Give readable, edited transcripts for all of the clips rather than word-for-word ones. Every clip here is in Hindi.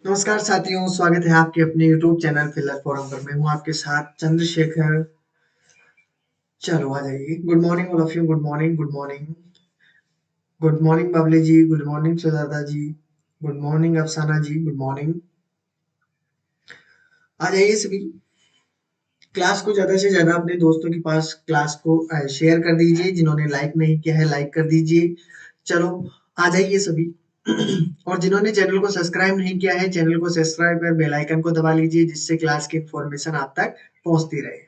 नमस्कार साथियों, स्वागत है आपके अपने YouTube चैनल फिलर फोरम पर। मैं हूं आपके साथ चंद्रशेखर। चलो आ जाइए। Good morning all of you. Good morning, good morning, good morning Babli ji, good morning Sujata ji, good morning Afsana ji, good morning. आ जाइए सभी। क्लास को ज्यादा से ज्यादा अपने दोस्तों के पास क्लास को शेयर कर दीजिए। जिन्होंने लाइक नहीं किया है लाइक कर दीजिए। चलो आ जाइए सभी। और जिन्होंने चैनल को सब्सक्राइब नहीं किया है चैनल को सब्सक्राइब कर बेल आइकन को दबा लीजिए, जिससे क्लास की इंफॉर्मेशन आप तक पहुंचती रहे।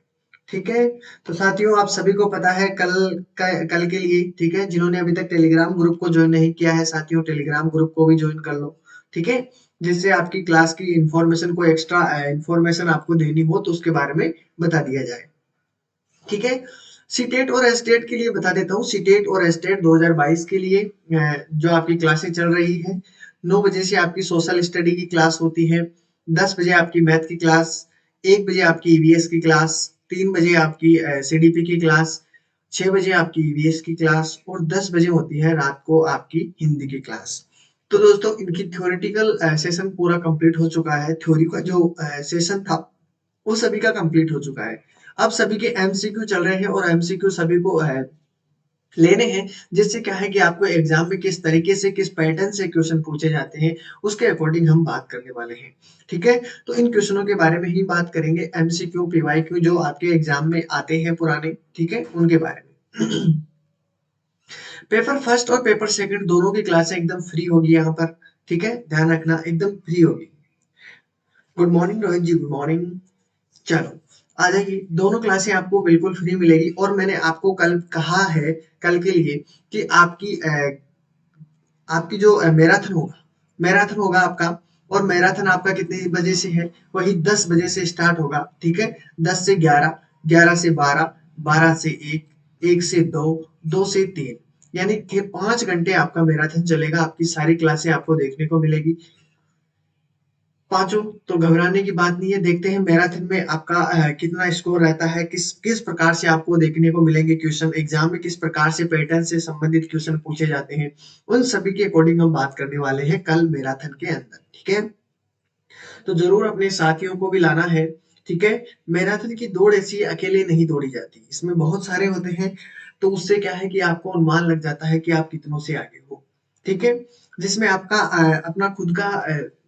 ठीक है। तो साथियों, आप सभी को पता है कल के लिए, ठीक है, जिन्होंने अभी तक टेलीग्राम ग्रुप को ज्वाइन नहीं किया है साथियों, टेलीग्राम ग्रुप को भी ज्वाइन कर लो। ठीक है। जिससे आपकी क्लास की इंफॉर्मेशन को एक्स्ट्रा इंफॉर्मेशन आपको देनी हो तो उसके बारे में बता दिया जाए। ठीक है। सीटेट और एस्टेट के लिए बता देता हूँ। सीटेट और एस्टेट 2022 के लिए जो आपकी क्लासेस चल रही है, 9 बजे से आपकी सोशल स्टडी की क्लास होती है, 10 बजे आपकी मैथ की क्लास, 1 बजे आपकी ईवीएस की क्लास, 3 बजे आपकी सीडीपी की क्लास, 6 बजे आपकी ईवीएस की क्लास और 10 बजे होती है रात को आपकी हिंदी की क्लास। तो दोस्तों, इनकी थ्योरेटिकल सेशन पूरा कंप्लीट हो चुका है। थ्योरी का जो सेशन था वो सभी का कंप्लीट हो चुका है। अब सभी के एमसीक्यू चल रहे हैं और एमसीक्यू सभी को लेने हैं। जिससे क्या है कि आपको एग्जाम में किस तरीके से किस पैटर्न से क्वेश्चन पूछे जाते हैं उसके अकॉर्डिंग हम बात करने वाले हैं। ठीक है। तो इन क्वेश्चनों के बारे में ही बात करेंगे, एमसीक्यू पीवाईक्यू जो आपके एग्जाम में आते हैं पुराने, ठीक है, उनके बारे में। पेपर फर्स्ट और पेपर सेकंड दोनों की क्लासें एकदम फ्री होगी यहाँ पर। ठीक है, ध्यान रखना एकदम फ्री होगी। गुड मॉर्निंग रोहित जी, गुड मॉर्निंग। चलो आ जाइए। दोनों क्लासें आपको बिल्कुल फ्री मिलेगी और मैंने आपको कल कहा है, कल के लिए, कि आपकी जो मैराथन होगा आपका। और मैराथन आपका कितने बजे से है? वही 10 बजे से स्टार्ट होगा। ठीक है। 10 से 11, 11 से 12, 12 से 1, 1 से 2, 2 से 3, यानी कि 5 घंटे आपका मैराथन चलेगा। आपकी सारी क्लासें आपको देखने को मिलेगी पांचों। तो घबराने की बात नहीं है। देखते हैं मैराथन में आपका कितना स्कोर रहता है, किस किस प्रकार से आपको देखने को मिलेंगे क्वेश्चन एग्जाम में, किस प्रकार से पैटर्न से संबंधित क्वेश्चन पूछे जाते हैं। उन सभी के अकॉर्डिंग हम बात करने वाले हैं कल मैराथन के अंदर। ठीक है। तो जरूर अपने साथियों को भी लाना है। ठीक है। मैराथन की दौड़ ऐसी अकेले नहीं दौड़ी जाती, इसमें बहुत सारे होते हैं। तो उससे क्या है कि आपको अनुमान लग जाता है कि आप कितनों से आगे हो। ठीक है। जिसमें आपका अपना खुद का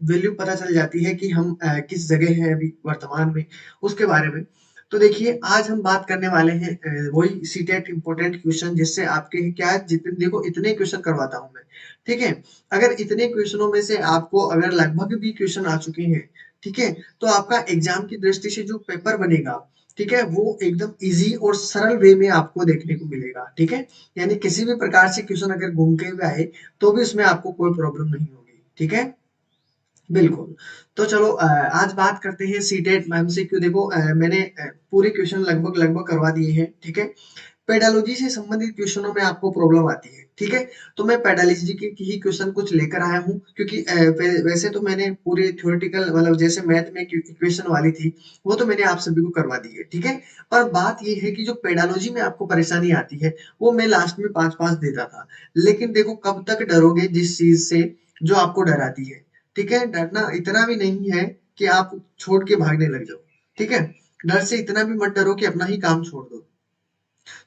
वैल्यू पता चल जाती है कि हम किस जगह हैं अभी वर्तमान में, उसके बारे में। तो देखिए, आज हम बात करने वाले हैं वही सीटेट इंपॉर्टेंट क्वेश्चन, जिससे आपके क्या जितने, देखो इतने क्वेश्चन करवाता हूं मैं। ठीक है। अगर इतने क्वेश्चनों में से आपको अगर लगभग भी क्वेश्चन आ चुके हैं, ठीक है, तो आपका एग्जाम की दृष्टि से जो पेपर बनेगा, ठीक है, वो एकदम इजी और सरल वे में आपको देखने को मिलेगा। ठीक है। यानी किसी भी प्रकार से क्वेश्चन अगर घूम के भी आए तो भी उसमें आपको कोई प्रॉब्लम नहीं होगी। ठीक है। बिल्कुल। तो चलो आज बात करते हैं सीटेट एमसीक्यू। देखो मैंने पूरे क्वेश्चन लगभग लगभग करवा दिए हैं। ठीक है। पेडालॉजी से संबंधित क्वेश्चनों में आपको प्रॉब्लम आती है। ठीक है। तो मैं पेडालॉजी के ही क्वेश्चन कुछ लेकर आया हूँ, क्योंकि वैसे तो मैंने पूरे थ्योरेटिकल मतलब जैसे मैथ में इक्वेशन वाली थी वो तो मैंने आप सभी को करवा दी है। ठीक है। पर बात ये है कि जो पेडालॉजी में आपको परेशानी आती है वो मैं लास्ट में 5-5 देता था। लेकिन देखो, कब तक डरोगे जिस चीज से जो आपको डराती है। ठीक है। डरना इतना भी नहीं है कि आप छोड़ के भागने लग जाओ। ठीक है। डर से इतना भी मत डरो कि अपना ही काम छोड़ दो।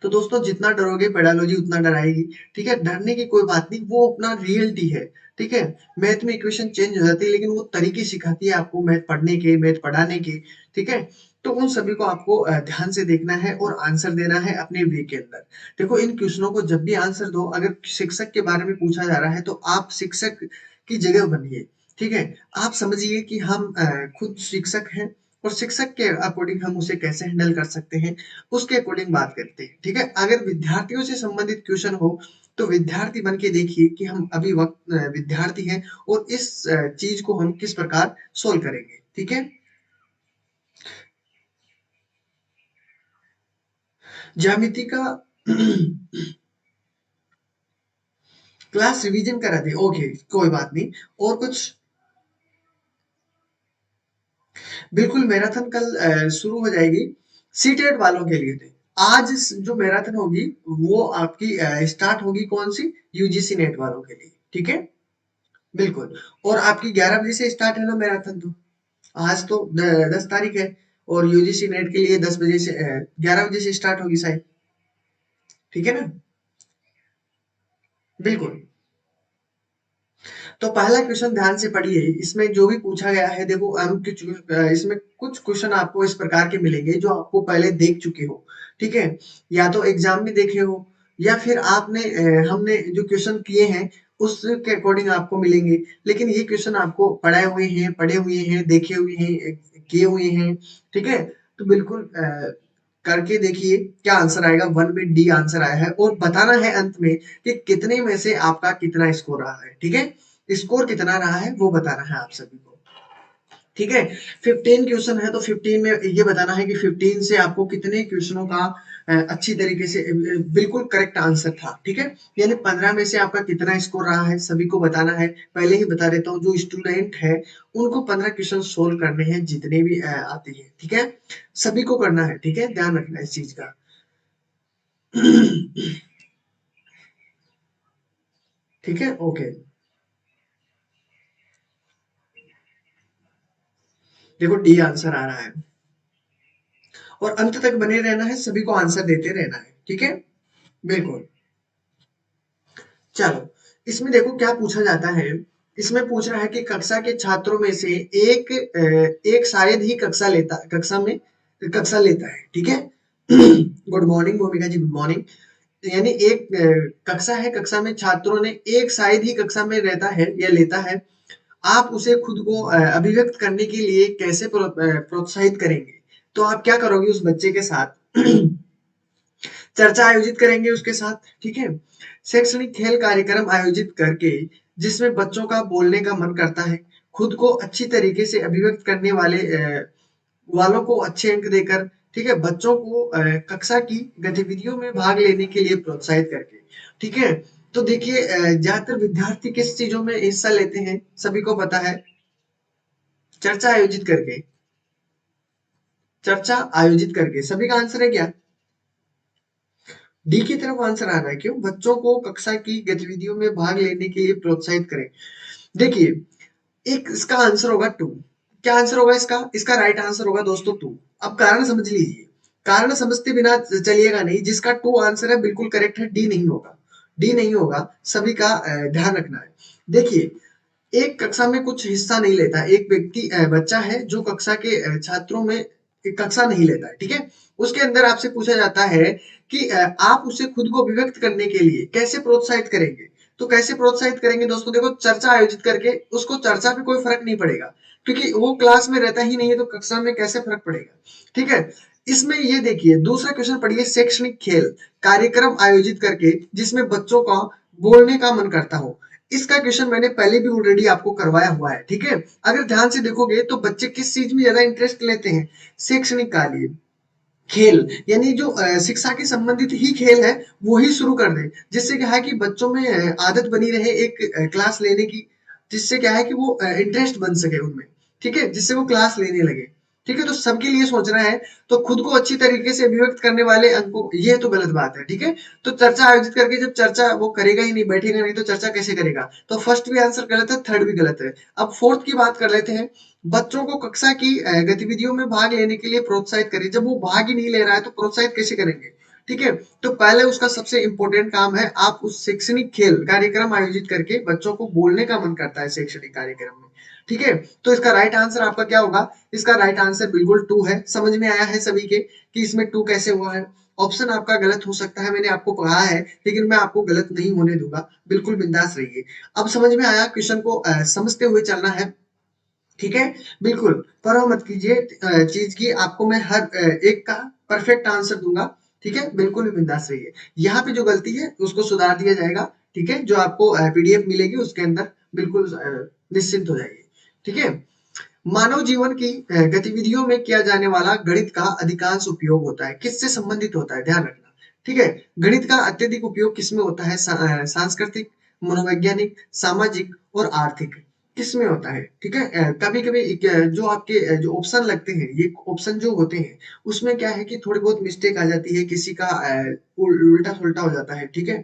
तो दोस्तों, जितना डरोगे पेडालॉजी उतना डराएगी। ठीक है। डरने की कोई बात नहीं, वो अपना रियलिटी है। ठीक है। मैथ में इक्वेशन चेंज हो जाती है लेकिन वो तरीके सिखाती है आपको मैथ पढ़ने के, मैथ पढ़ाने के। ठीक है। तो उन सभी को आपको ध्यान से देखना है और आंसर देना है अपने वे के अंदर। देखो, इन क्वेश्चनों को जब भी आंसर दो, अगर शिक्षक के बारे में पूछा जा रहा है तो आप शिक्षक की जगह बनिए। ठीक है। आप समझिए कि हम खुद शिक्षक हैं और शिक्षक के अकॉर्डिंग हम उसे कैसे हैंडल कर सकते हैं, उसके अकॉर्डिंग बात करते हैं। ठीक है। अगर विद्यार्थियों से संबंधित क्वेश्चन हो तो विद्यार्थी बन के देखिए कि हम अभी वक्त विद्यार्थी हैं और इस चीज को हम किस प्रकार सोल्व करेंगे। ठीक है। ज्यामिति का क्लास रिवीजन करा दे, ओके कोई बात नहीं। और कुछ? बिल्कुल, मैराथन कल शुरू हो जाएगी सीटेट वालों के लिए। थे आज जो मैराथन होगी वो आपकी स्टार्ट होगी कौन सी? यूजीसी नेट वालों के लिए। ठीक है। बिल्कुल। और आपकी 11 बजे से स्टार्ट है ना मैराथन तो? आज तो 10 तारीख है और यूजीसी नेट के लिए 10 बजे से 11 बजे से स्टार्ट होगी शायद। ठीक है ना? बिल्कुल। तो पहला क्वेश्चन ध्यान से पढ़िए, इसमें जो भी पूछा गया है देखो, इसमें कुछ क्वेश्चन आपको इस प्रकार के मिलेंगे जो आपको पहले देख चुके हो, ठीक है? या तो एग्जाम में देखे हो या फिर आपने हमने जो क्वेश्चन किए हैं उसके अकॉर्डिंग आपको मिलेंगे। लेकिन ये क्वेश्चन आपको पढ़े हुए हैं, देखे हुए हैं, किए हुए हैं, ठीक है? तो बिल्कुल करके देखिए क्या आंसर आएगा। 1 में डी आंसर आया है और बताना है अंत में कि कितने में से आपका कितना स्कोर रहा है, ठीक है? स्कोर कितना रहा है वो बताना है आप सभी को, ठीक है? 15 क्वेश्चन है तो 15 में ये बताना है कि 15 से आपको कितने क्वेश्चनों का अच्छी तरीके से बिल्कुल करेक्ट आंसर था, ठीक है? यानी 15 में से आपका कितना स्कोर रहा है सभी को बताना है। पहले ही बता देता हूँ, जो स्टूडेंट है उनको 15 क्वेश्चन सोल्व करने हैं जितने भी आते हैं, ठीक है? सभी को करना है, ठीक है? ध्यान रखना है इस चीज का। ठीक है, ओके। देखो डी आंसर आ रहा है और अंत तक बने रहना है, सभी को आंसर देते रहना है, ठीक है? बिल्कुल। चलो, इसमें देखो क्या पूछा जाता है। इसमें पूछ रहा है कि कक्षा के छात्रों में से एक शायद ही कक्षा लेता है, ठीक है? गुड मॉर्निंग भूमिका जी, गुड मॉर्निंग। यानी एक कक्षा है, कक्षा में छात्रों ने एक शायद ही कक्षा में रहता है या लेता है। आप उसे खुद को अभिव्यक्त करने के लिए कैसे प्रोत्साहित करेंगे? तो आप क्या करोगे उस बच्चे के साथ? चर्चा आयोजित करेंगे उसके साथ, ठीक है? शैक्षणिक खेल कार्यक्रम आयोजित करके जिसमें बच्चों का बोलने का मन करता है, खुद को अच्छी तरीके से अभिव्यक्त करने वालों को अच्छे अंक देकर, ठीक है? बच्चों को कक्षा की गतिविधियों में भाग लेने के लिए प्रोत्साहित करके, ठीक है? तो देखिए ज्यादातर विद्यार्थी किस चीजों में हिस्सा लेते हैं सभी को पता है? चर्चा आयोजित करके। चर्चा आयोजित करके सभी का आंसर है क्या? डी की तरफ आंसर आ रहा है। क्यों? बच्चों को कक्षा की गतिविधियों में भाग लेने के लिए प्रोत्साहित करें। देखिए, एक इसका आंसर होगा टू। क्या आंसर होगा इसका? इसका राइट आंसर होगा दोस्तों टू। अब कारण समझ लीजिए, कारण समझते बिना चलिएगा नहीं। जिसका टू आंसर है बिल्कुल करेक्ट है, डी नहीं होगा। डी नहीं होगा, सभी का ध्यान रखना है। देखिए, एक कक्षा में कुछ हिस्सा नहीं लेता एक व्यक्ति, बच्चा है जो कक्षा के छात्रों में एक कक्षा नहीं लेता है, ठीक है? उसके अंदर आपसे पूछा जाता है कि आप उसे खुद को अभिव्यक्त करने के लिए कैसे प्रोत्साहित करेंगे? तो कैसे प्रोत्साहित करेंगे दोस्तों? देखो, चर्चा आयोजित करके। उसको चर्चा में कोई फर्क नहीं पड़ेगा क्योंकि वो क्लास में रहता ही नहीं है, तो कक्षा में कैसे फर्क पड़ेगा, ठीक है? इसमें ये देखिए दूसरा क्वेश्चन पढ़िए, शैक्षणिक खेल कार्यक्रम आयोजित करके जिसमें बच्चों का बोलने का मन करता हो। इसका क्वेश्चन मैंने पहले भी ऑलरेडी आपको करवाया हुआ है, ठीक है? अगर ध्यान से देखोगे तो बच्चे किस चीज में ज्यादा इंटरेस्ट लेते हैं? शैक्षणिक कार्य, खेल। यानी जो शिक्षा के संबंधित ही खेल है वो ही शुरू कर दे, जिससे क्या है कि बच्चों में आदत बनी रहे एक क्लास लेने की। जिससे क्या है कि वो इंटरेस्ट बन सके उनमें, ठीक है? जिससे वो क्लास लेने लगे, ठीक है? तो सबके लिए सोचना है। तो खुद को अच्छी तरीके से अभिव्यक्त करने वाले अंकों, ये तो गलत बात है, ठीक है? तो चर्चा आयोजित करके जब चर्चा वो करेगा ही नहीं, बैठेगा नहीं, तो चर्चा कैसे करेगा? तो फर्स्ट भी आंसर गलत है, थर्ड भी गलत है। अब फोर्थ की बात कर लेते हैं। बच्चों को कक्षा की गतिविधियों में भाग लेने के लिए प्रोत्साहित करें। जब वो भाग ही नहीं ले रहा है तो प्रोत्साहित कैसे करेंगे? ठीक है? तो पहले उसका सबसे इंपॉर्टेंट काम है, आप उस शैक्षणिक खेल कार्यक्रम आयोजित करके बच्चों को बोलने का मन करता है शैक्षणिक कार्यक्रम में, ठीक है? तो इसका राइट आंसर आपका क्या होगा? इसका राइट आंसर बिल्कुल टू है। समझ में आया है सभी के कि इसमें टू कैसे हुआ है? ऑप्शन आपका गलत हो सकता है, मैंने आपको कहा है, लेकिन मैं आपको गलत नहीं होने दूंगा। बिल्कुल बिंदास रहिए। अब समझ में आया? क्वेश्चन को समझते हुए चलना है, ठीक है? बिल्कुल परवाह मत कीजिए चीज की। आपको मैं हर एक का परफेक्ट आंसर दूंगा, ठीक है? बिल्कुल भी बिंदास रहिए। यहाँ पे जो गलती है उसको सुधार दिया जाएगा, ठीक है? जो आपको पीडीएफ मिलेगी उसके अंदर, बिल्कुल निश्चिंत हो जाइए, ठीक है? मानव जीवन की गतिविधियों में किया जाने वाला गणित का अधिकांश उपयोग होता है, किससे संबंधित होता है? ध्यान रखना, ठीक है? गणित का अत्यधिक उपयोग किसमें होता है? सांस्कृतिक, मनोवैज्ञानिक, सामाजिक और आर्थिक। किसमें होता है? ठीक है? कभी कभी जो आपके जो ऑप्शन लगते हैं, ये ऑप्शन जो होते हैं उसमें क्या है कि थोड़ी बहुत मिस्टेक आ जाती है, किसी का उल्टा सुल्टा हो जाता है, ठीक है?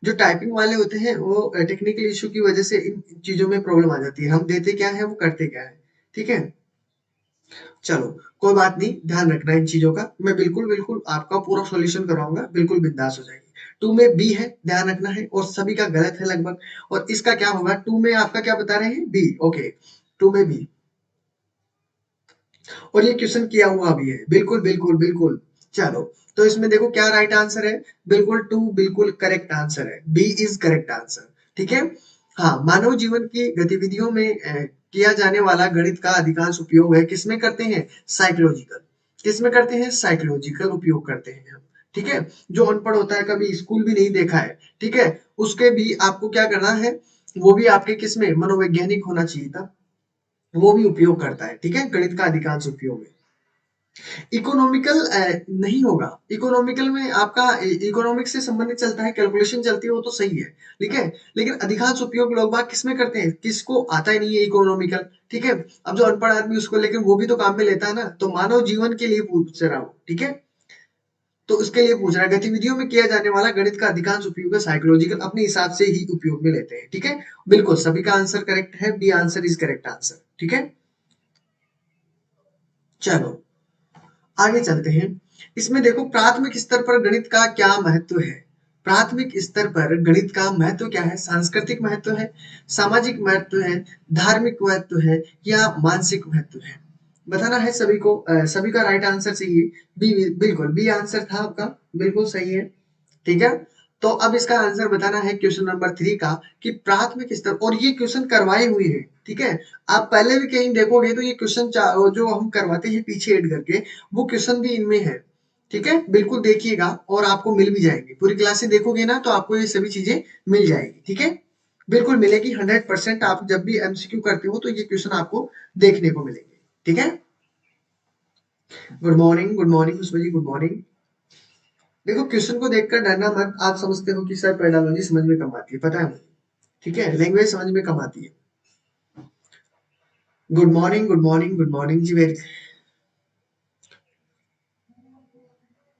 जो टाइपिंग वाले होते हैं वो टेक्निकल इशू की वजह से इन चीजों में प्रॉब्लम आ जाती है, हम देते क्या है वो करते क्या है। ठीक है, चलो कोई बात नहीं, ध्यान रखना इन चीजों का, मैं बिल्कुल बिल्कुल आपका पूरा सॉल्यूशन करवाऊंगा, बिल्कुल बिंदास हो जाएगी। टू में बी है, ध्यान रखना है, और सभी का गलत है लगभग। और इसका क्या होगा, टू में आपका क्या बता रहे हैं, बी, ओके, टू में बी। और ये क्वेश्चन किया हुआ भी है, बिल्कुल बिल्कुल बिल्कुल। चलो, तो इसमें देखो क्या राइट आंसर है, बिल्कुल टू बिल्कुल करेक्ट आंसर है, बी इज करेक्ट आंसर। ठीक है, हाँ, मानव जीवन की गतिविधियों में किया जाने वाला गणित का अधिकांश उपयोग है, किसमें करते हैं, साइकोलॉजिकल। किसमें करते हैं, साइकोलॉजिकल उपयोग करते हैं हम। ठीक है, जो अनपढ़ होता है, कभी स्कूल भी नहीं देखा है, ठीक है, उसके भी आपको क्या करना है, वो भी आपके किसमें, मनोवैज्ञानिक होना चाहिए था, वो भी उपयोग करता है। ठीक है, गणित का अधिकांश उपयोग है। इकोनॉमिकल नहीं होगा, इकोनॉमिकल में आपका इकोनॉमिक्स से संबंधित चलता है, कैलकुलेशन चलती है, वो तो सही है। ठीक है, लेकिन अधिकांश उपयोग लोग बाग किसमें करते हैं, किसको आता ही नहीं है इकोनॉमिकल। ठीक है, अब जो अनपढ़ आदमी उसको, लेकिन वो भी तो काम में लेता है ना, तो मानव जीवन के लिए पूछ रहा हूँ। ठीक है, तो उसके लिए पूछ रहा है, गतिविधियों में किया जाने वाला गणित का अधिकांश उपयोग है साइकोलॉजिकल, अपने हिसाब से ही उपयोग में लेते हैं। ठीक है, बिल्कुल सभी का आंसर करेक्ट है, B answer is correct answer. ठीक है, चलो आगे चलते हैं। इसमें देखो प्राथमिक स्तर पर गणित का क्या महत्व है। प्राथमिक स्तर पर गणित का महत्व क्या है, सांस्कृतिक महत्व है, सामाजिक महत्व है, धार्मिक महत्व है, या मानसिक महत्व है। बताना है सभी को, सभी का राइट आंसर चाहिए। बी, बिल्कुल बी आंसर था आपका, बिल्कुल सही है। ठीक है, तो अब इसका आंसर बताना है क्वेश्चन नंबर 3 का, कि प्राथमिक स्तर, और ये क्वेश्चन करवाए हुए हैं। ठीक है, आप पहले भी कहीं देखोगे तो ये क्वेश्चन जो हम करवाते हैं पीछे ऐड करके, वो क्वेश्चन भी इनमें है। ठीक है, बिल्कुल देखिएगा, और आपको मिल भी जाएंगे, पूरी क्लासें देखोगे ना तो आपको ये सभी चीजें मिल जाएगी। ठीक है, बिल्कुल मिलेगी 100%। आप जब भी एमसीक्यू करते हो तो ये क्वेश्चन आपको देखने को मिलेंगे। ठीक है, गुड मॉर्निंग, गुड मॉर्निंग उस जी, गुड मॉर्निंग। देखो क्वेश्चन को देखकर डरना मत, आप समझते हो कि सर पेडालॉजी समझ में कम आती है, पता है मुझे। ठीक है, लैंग्वेज समझ में कम आती है। Good morning, good morning, good morning जी। वेरी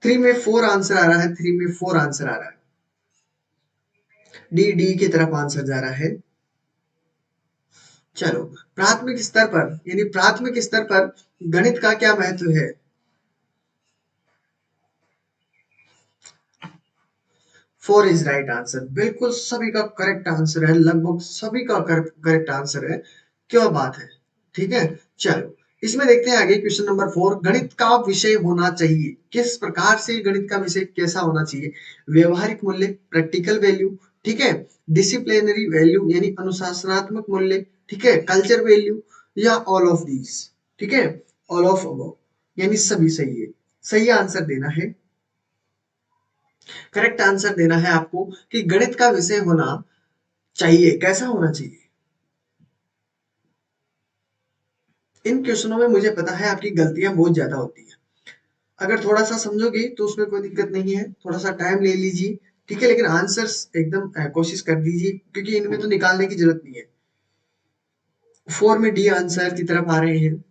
3 में 4 आंसर आ रहा है, 3 में 4 आंसर आ रहा है, डी डी की तरफ आंसर जा रहा है। चलो, प्राथमिक स्तर पर, यानी प्राथमिक स्तर पर गणित का क्या महत्व है। 4 इज राइट आंसर, बिल्कुल सभी का करेक्ट आंसर है, लगभग सभी का करेक्ट आंसर है। क्या बात है। ठीक है, चलो इसमें देखते हैं आगे क्वेश्चन नंबर 4, गणित का विषय होना चाहिए, किस प्रकार से गणित का विषय कैसा होना चाहिए। व्यवहारिक मूल्य, प्रैक्टिकल वैल्यू, ठीक है, डिसिप्लिनरी वैल्यू यानी अनुशासनात्मक मूल्य, ठीक है, कल्चर वैल्यू, या ऑल ऑफ दीज। ठीक है, ऑल ऑफ अबव, यानी सभी सही है। सही आंसर देना है, करेक्ट आंसर देना है आपको, कि गणित का विषय होना चाहिए, कैसा होना चाहिए। इन क्वेश्चनों में मुझे पता है आपकी गलतियां बहुत ज्यादा होती है, अगर थोड़ा सा समझोगे तो उसमें कोई दिक्कत नहीं है, थोड़ा सा टाइम ले लीजिए। ठीक है, लेकिन आंसर्स एकदम कोशिश कर दीजिए, क्योंकि इनमें तो निकालने की जरूरत नहीं है। 4 में डी आंसर की तरफ आ रहे हैं।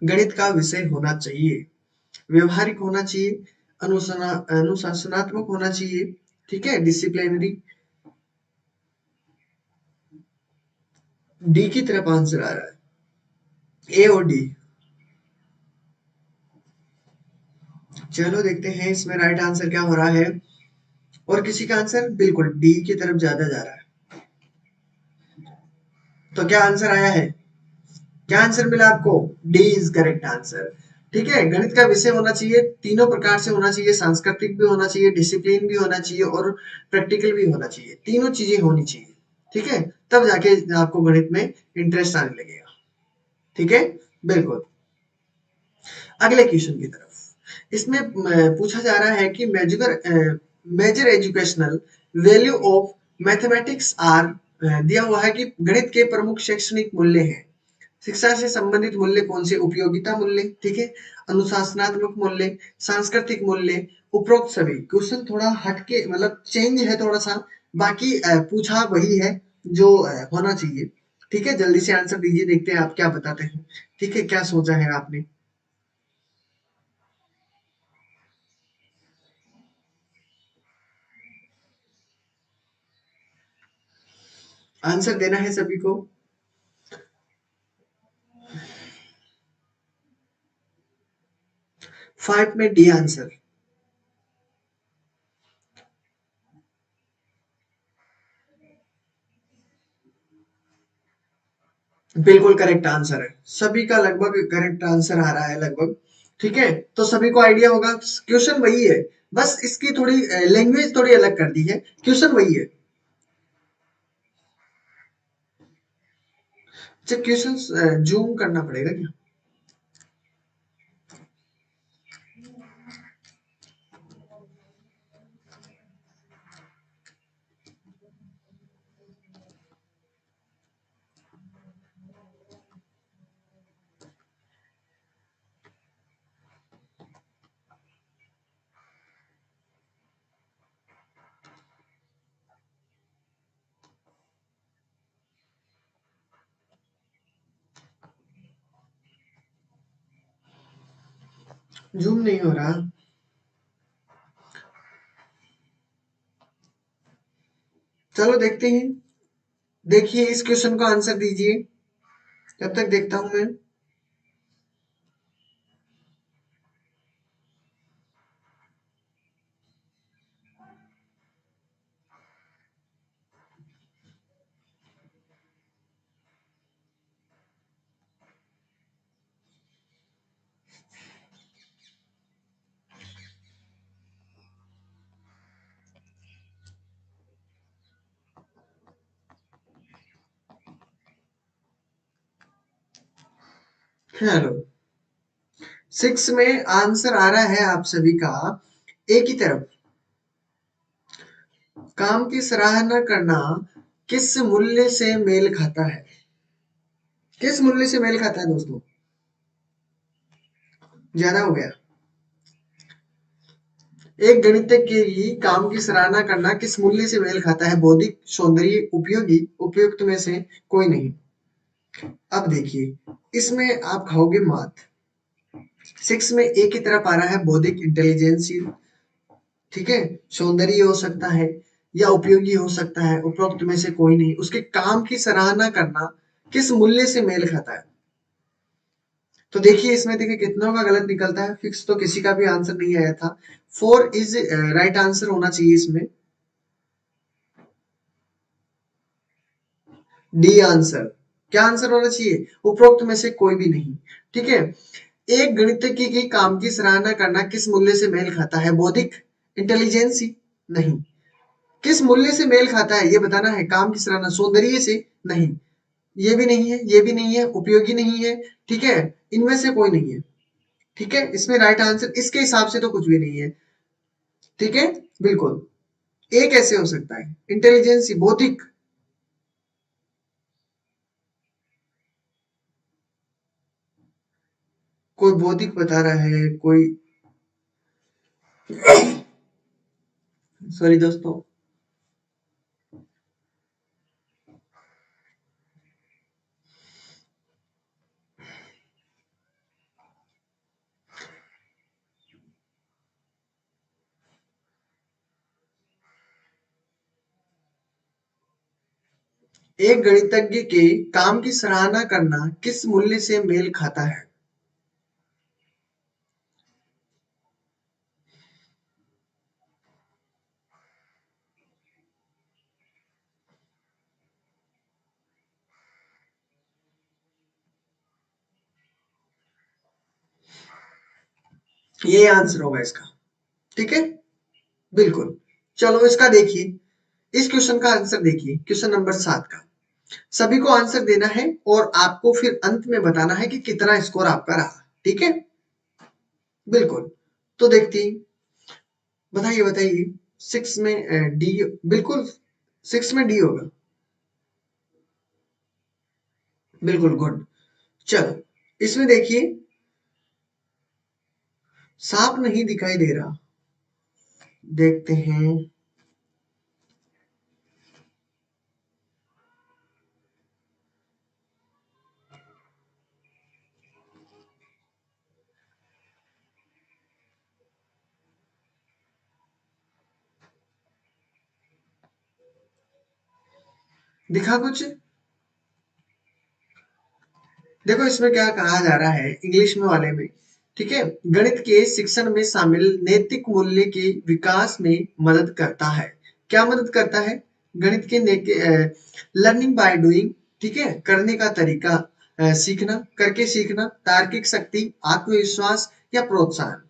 गणित का विषय होना चाहिए, व्यवहारिक होना चाहिए, अनुशासनात्मक होना चाहिए, ठीक है, डिसिप्लिनरी। डी की तरफ आंसर आ रहा है, ए और डी। चलो देखते हैं इसमें राइट आंसर क्या हो रहा है, और किसी का आंसर बिल्कुल डी की तरफ ज्यादा जा रहा है। तो क्या आंसर आया है, क्या आंसर मिला आपको, डी इज करेक्ट आंसर। ठीक है, गणित का विषय होना चाहिए, तीनों प्रकार से होना चाहिए, सांस्कृतिक भी होना चाहिए, डिसिप्लिन भी होना चाहिए, और प्रैक्टिकल भी होना चाहिए, तीनों चीजें होनी चाहिए। ठीक है, तब जाके आपको गणित में इंटरेस्ट आने लगेगा। ठीक है, बिल्कुल। अगले क्वेश्चन की तरफ, इसमें पूछा जा रहा है कि major educational value of mathematics are, दिया हुआ है कि गणित के प्रमुख शैक्षणिक मूल्य हैं। शिक्षा से संबंधित मूल्य कौन से, उपयोगिता मूल्य, ठीक है, अनुशासनात्मक मूल्य, सांस्कृतिक मूल्य, उपरोक्त सभी। क्वेश्चन थोड़ा हटके, मतलब चेंज है थोड़ा सा, बाकी पूछा वही है जो होना चाहिए। ठीक है, जल्दी से आंसर दीजिए, देखते हैं आप क्या बताते हैं। ठीक है, क्या सोचा है आपने। आंसर देना है सभी को। 5 में डी आंसर। बिल्कुल करेक्ट आंसर है, सभी का लगभग करेक्ट आंसर आ रहा है लगभग। ठीक है, तो सभी को आइडिया होगा, क्वेश्चन वही है, बस इसकी थोड़ी लैंग्वेज थोड़ी अलग कर दी है, क्वेश्चन वही है। अच्छा, क्वेश्चन जूम करना पड़ेगा क्या? जूम नहीं हो रहा। चलो देखते हैं, देखिए इस क्वेश्चन को आंसर दीजिए, तब तक देखता हूं मैं। हेलो। 6 में आंसर आ रहा है आप सभी का, एक ही तरफ, काम की सराहना करना किस मूल्य से मेल खाता है? किस मूल्य से मेल खाता है दोस्तों? ज्यादा हो गया। एक गणितज्ञ की काम की सराहना करना किस मूल्य से मेल खाता है? बौद्धिक, सौंदर्य, उपयोगी, उपयुक्त में से कोई नहीं। अब देखिए, इसमें आप खाओगे मात। 6 में एक ही तरफ आ रहा है बौद्धिक, इंटेलिजेंस, ठीक है, सौंदर्य हो सकता है या उपयोगी हो सकता है, उपरोक्त में से कोई नहीं। उसके काम की सराहना करना किस मूल्य से मेल खाता है? तो देखिए इसमें, देखिए कितनों का गलत निकलता है, फिक्स तो किसी का भी आंसर नहीं आया था। 4 इज राइट आंसर होना चाहिए इसमें। D answer. क्या आंसर होना चाहिए? उपरोक्त में से कोई भी नहीं। ठीक है, एक गणितज्ञ की काम की सराहना करना किस मूल्य से मेल खाता है? बौद्धिक, इंटेलिजेंस? नहीं। किस मूल्य से मेल खाता है ये बताना है। काम की सराहना, सौंदर्य से? नहीं। ये भी नहीं है, ये भी नहीं है, उपयोगी नहीं है। ठीक है, इनमें से कोई नहीं है। ठीक है, इसमें राइट आंसर इसके हिसाब से तो कुछ भी नहीं है। ठीक है, बिल्कुल। एक ऐसे हो सकता है, इंटेलिजेंस, बौद्धिक। कोई बौद्धिक बता रहा है, कोई, सॉरी दोस्तों। एक गणितज्ञ के काम की सराहना करना किस मूल्य से मेल खाता है? ये आंसर होगा इसका। ठीक है, बिल्कुल। चलो इसका देखिए, इस क्वेश्चन का आंसर देखिए, क्वेश्चन नंबर 7 का। सभी को आंसर देना है और आपको फिर अंत में बताना है कि कितना स्कोर आपका रहा। ठीक है, बिल्कुल। तो देखती, बताइए बताइए। 6 में डी, बिल्कुल 6 में डी होगा। बिल्कुल गुड। चलो इसमें देखिए, सांप नहीं दिखाई दे रहा, देखते हैं। दिखा कुछ? देखो इसमें क्या कहा जा रहा है इंग्लिश में वाले में, ठीक है, गणित के शिक्षण में शामिल नैतिक मूल्य के विकास में मदद करता है। क्या मदद करता है? गणित के लर्निंग बाय डूइंग, ठीक है, करने का तरीका, सीखना, करके सीखना, तार्किक शक्ति, आत्मविश्वास या प्रोत्साहन।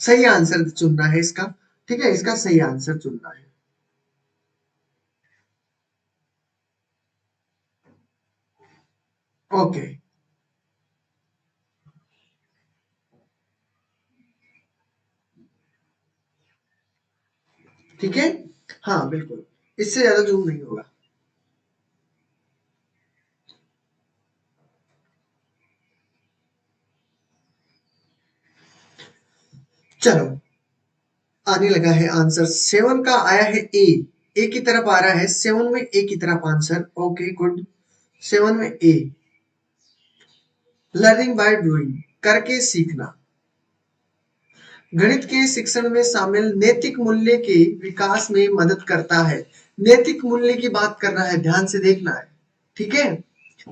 सही आंसर चुनना है इसका, ठीक है, इसका सही आंसर चुनना है। ओके, ठीक है, हाँ बिल्कुल, इससे ज्यादा जूम नहीं होगा। चलो, आने लगा है आंसर। सेवन का आया है ए, ए की तरफ आ रहा है, सेवन में ए की तरफ आंसर। ओके गुड, सेवन में ए, लर्निंग बाय डूइंग, करके सीखना, गणित के शिक्षण में शामिल नैतिक मूल्य के विकास में मदद करता है। नैतिक मूल्य की बात कर रहा है, ध्यान से देखना है, ठीक है,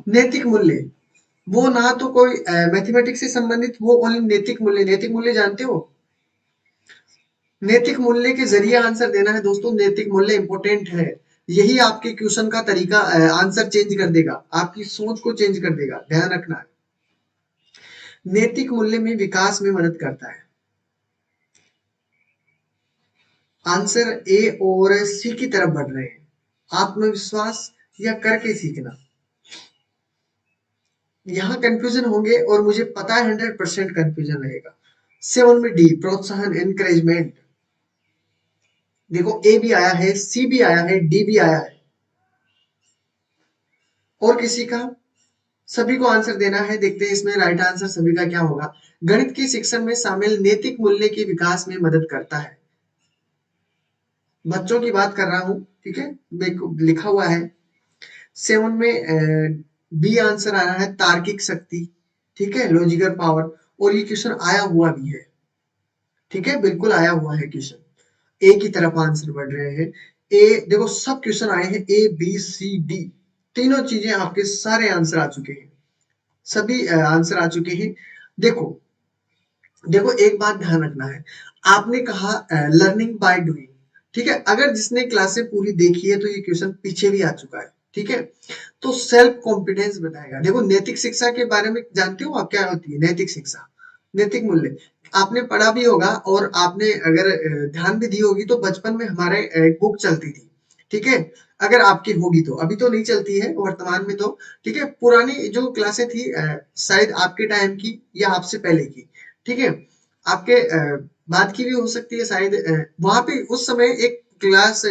नैतिक मूल्य, वो ना तो कोई मैथमेटिक्स से संबंधित, वो ओनली नैतिक मूल्य। नैतिक मूल्य जानते हो? नैतिक मूल्य के जरिए आंसर देना है दोस्तों, नैतिक मूल्य इंपॉर्टेंट है। यही आपके क्वेश्चन का तरीका, आंसर चेंज कर देगा, आपकी सोच को चेंज कर देगा, ध्यान रखना है। नैतिक मूल्य में विकास में मदद करता है। आंसर ए और सी की तरफ बढ़ रहे हैं, आत्मविश्वास या करके सीखना। यहाँ कंफ्यूजन होंगे और मुझे पता है 100% कंफ्यूजन रहेगा। सेवन में डी, प्रोत्साहन, एनकरेजमेंट। देखो ए भी आया है, सी भी आया है, डी भी आया है। और किसी का? सभी को आंसर देना है, देखते हैं इसमें राइट आंसर सभी का क्या होगा। गणित के शिक्षण में शामिल नैतिक मूल्य के विकास में मदद करता है। बच्चों की बात कर रहा हूं, ठीक है, लिखा हुआ है। सेवन में बी आंसर आ रहा है, तार्किक शक्ति, ठीक है, लॉजिकल पावर। और ये क्वेश्चन आया हुआ भी है, ठीक है, बिल्कुल आया हुआ है क्वेश्चन। ए की तरफ आंसर बढ़ रहे हैं। ए, देखो सब क्वेश्चन आए हैं, ए बी सी डी, तीनों चीजें आपके सारे आंसर आ चुके हैं, सभी आंसर आ चुके हैं। देखो, देखो एक बात ध्यान रखना है, आपने कहा लर्निंग बाय डूइंग, ठीक है, अगर जिसने क्लासें पूरी देखी है तो ये क्वेश्चन पीछे भी आ चुका है, ठीक है। तो सेल्फ कॉन्फिडेंस बताएगा। देखो नैतिक शिक्षा के बारे में जानते हो आप, क्या होती है नैतिक शिक्षा? नैतिक मूल्य आपने पढ़ा भी होगा, और आपने अगर ध्यान भी दी होगी तो बचपन में हमारे एक बुक चलती थी, ठीक है, अगर आपकी होगी तो, अभी तो नहीं चलती है वर्तमान में तो, ठीक है, पुरानी जो क्लासें थी शायद आपके टाइम की या आपसे पहले की, ठीक है, आपके बाद की भी हो सकती है शायद, वहां पे उस समय एक क्लास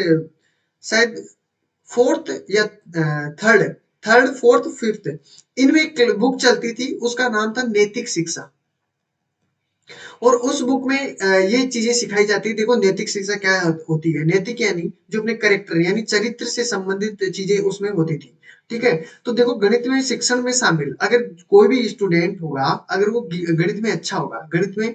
शायद फोर्थ या थर्ड, थर्ड फोर्थ फिफ्थ, इनमें एक बुक चलती थी, उसका नाम था नैतिक शिक्षा। और उस बुक में ये चीजें सिखाई जाती है। देखो नैतिक शिक्षा क्या होती है, नैतिक यानी जो अपने करेक्टर यानी चरित्र से संबंधित चीजें उसमें होती थी, ठीक है। तो देखो गणित में शिक्षण में शामिल अगर कोई भी स्टूडेंट होगा, अगर वो गणित में अच्छा होगा, गणित में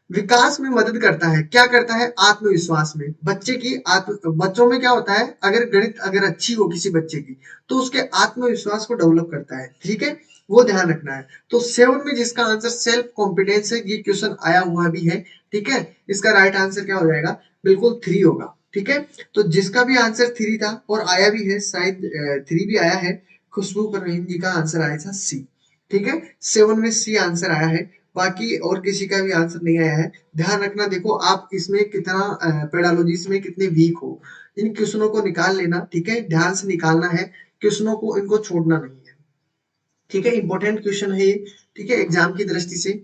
विकास में मदद करता है। क्या करता है? आत्मविश्वास में, बच्चे की आत्म, बच्चों में क्या होता है, अगर गणित अगर अच्छी हो किसी बच्चे की तो उसके आत्मविश्वास को डेवलप करता है, ठीक है, वो ध्यान रखना है। तो सेवन में जिसका आंसर सेल्फ कॉन्फिडेंस है, ये क्वेश्चन आया हुआ भी है, ठीक है, इसका राइट आंसर क्या हो जाएगा? बिल्कुल थ्री होगा, ठीक है। तो जिसका भी आंसर थ्री था और आया भी है, शायद थ्री भी आया है, खुशबू परवीन जी का आंसर आया था सी, ठीक है, सेवन में सी आंसर आया है। बाकी और किसी का भी आंसर नहीं आया है। ध्यान रखना, देखो आप इसमें कितना पेडालॉजी में कितने वीक हो, इन क्वेश्चनों को निकाल लेना, ठीक है, ध्यान से निकालना है क्वेश्चनों को, इनको छोड़ना नहीं है, ठीक है, इंपॉर्टेंट क्वेश्चन है ये, ठीक है, एग्जाम की दृष्टि से।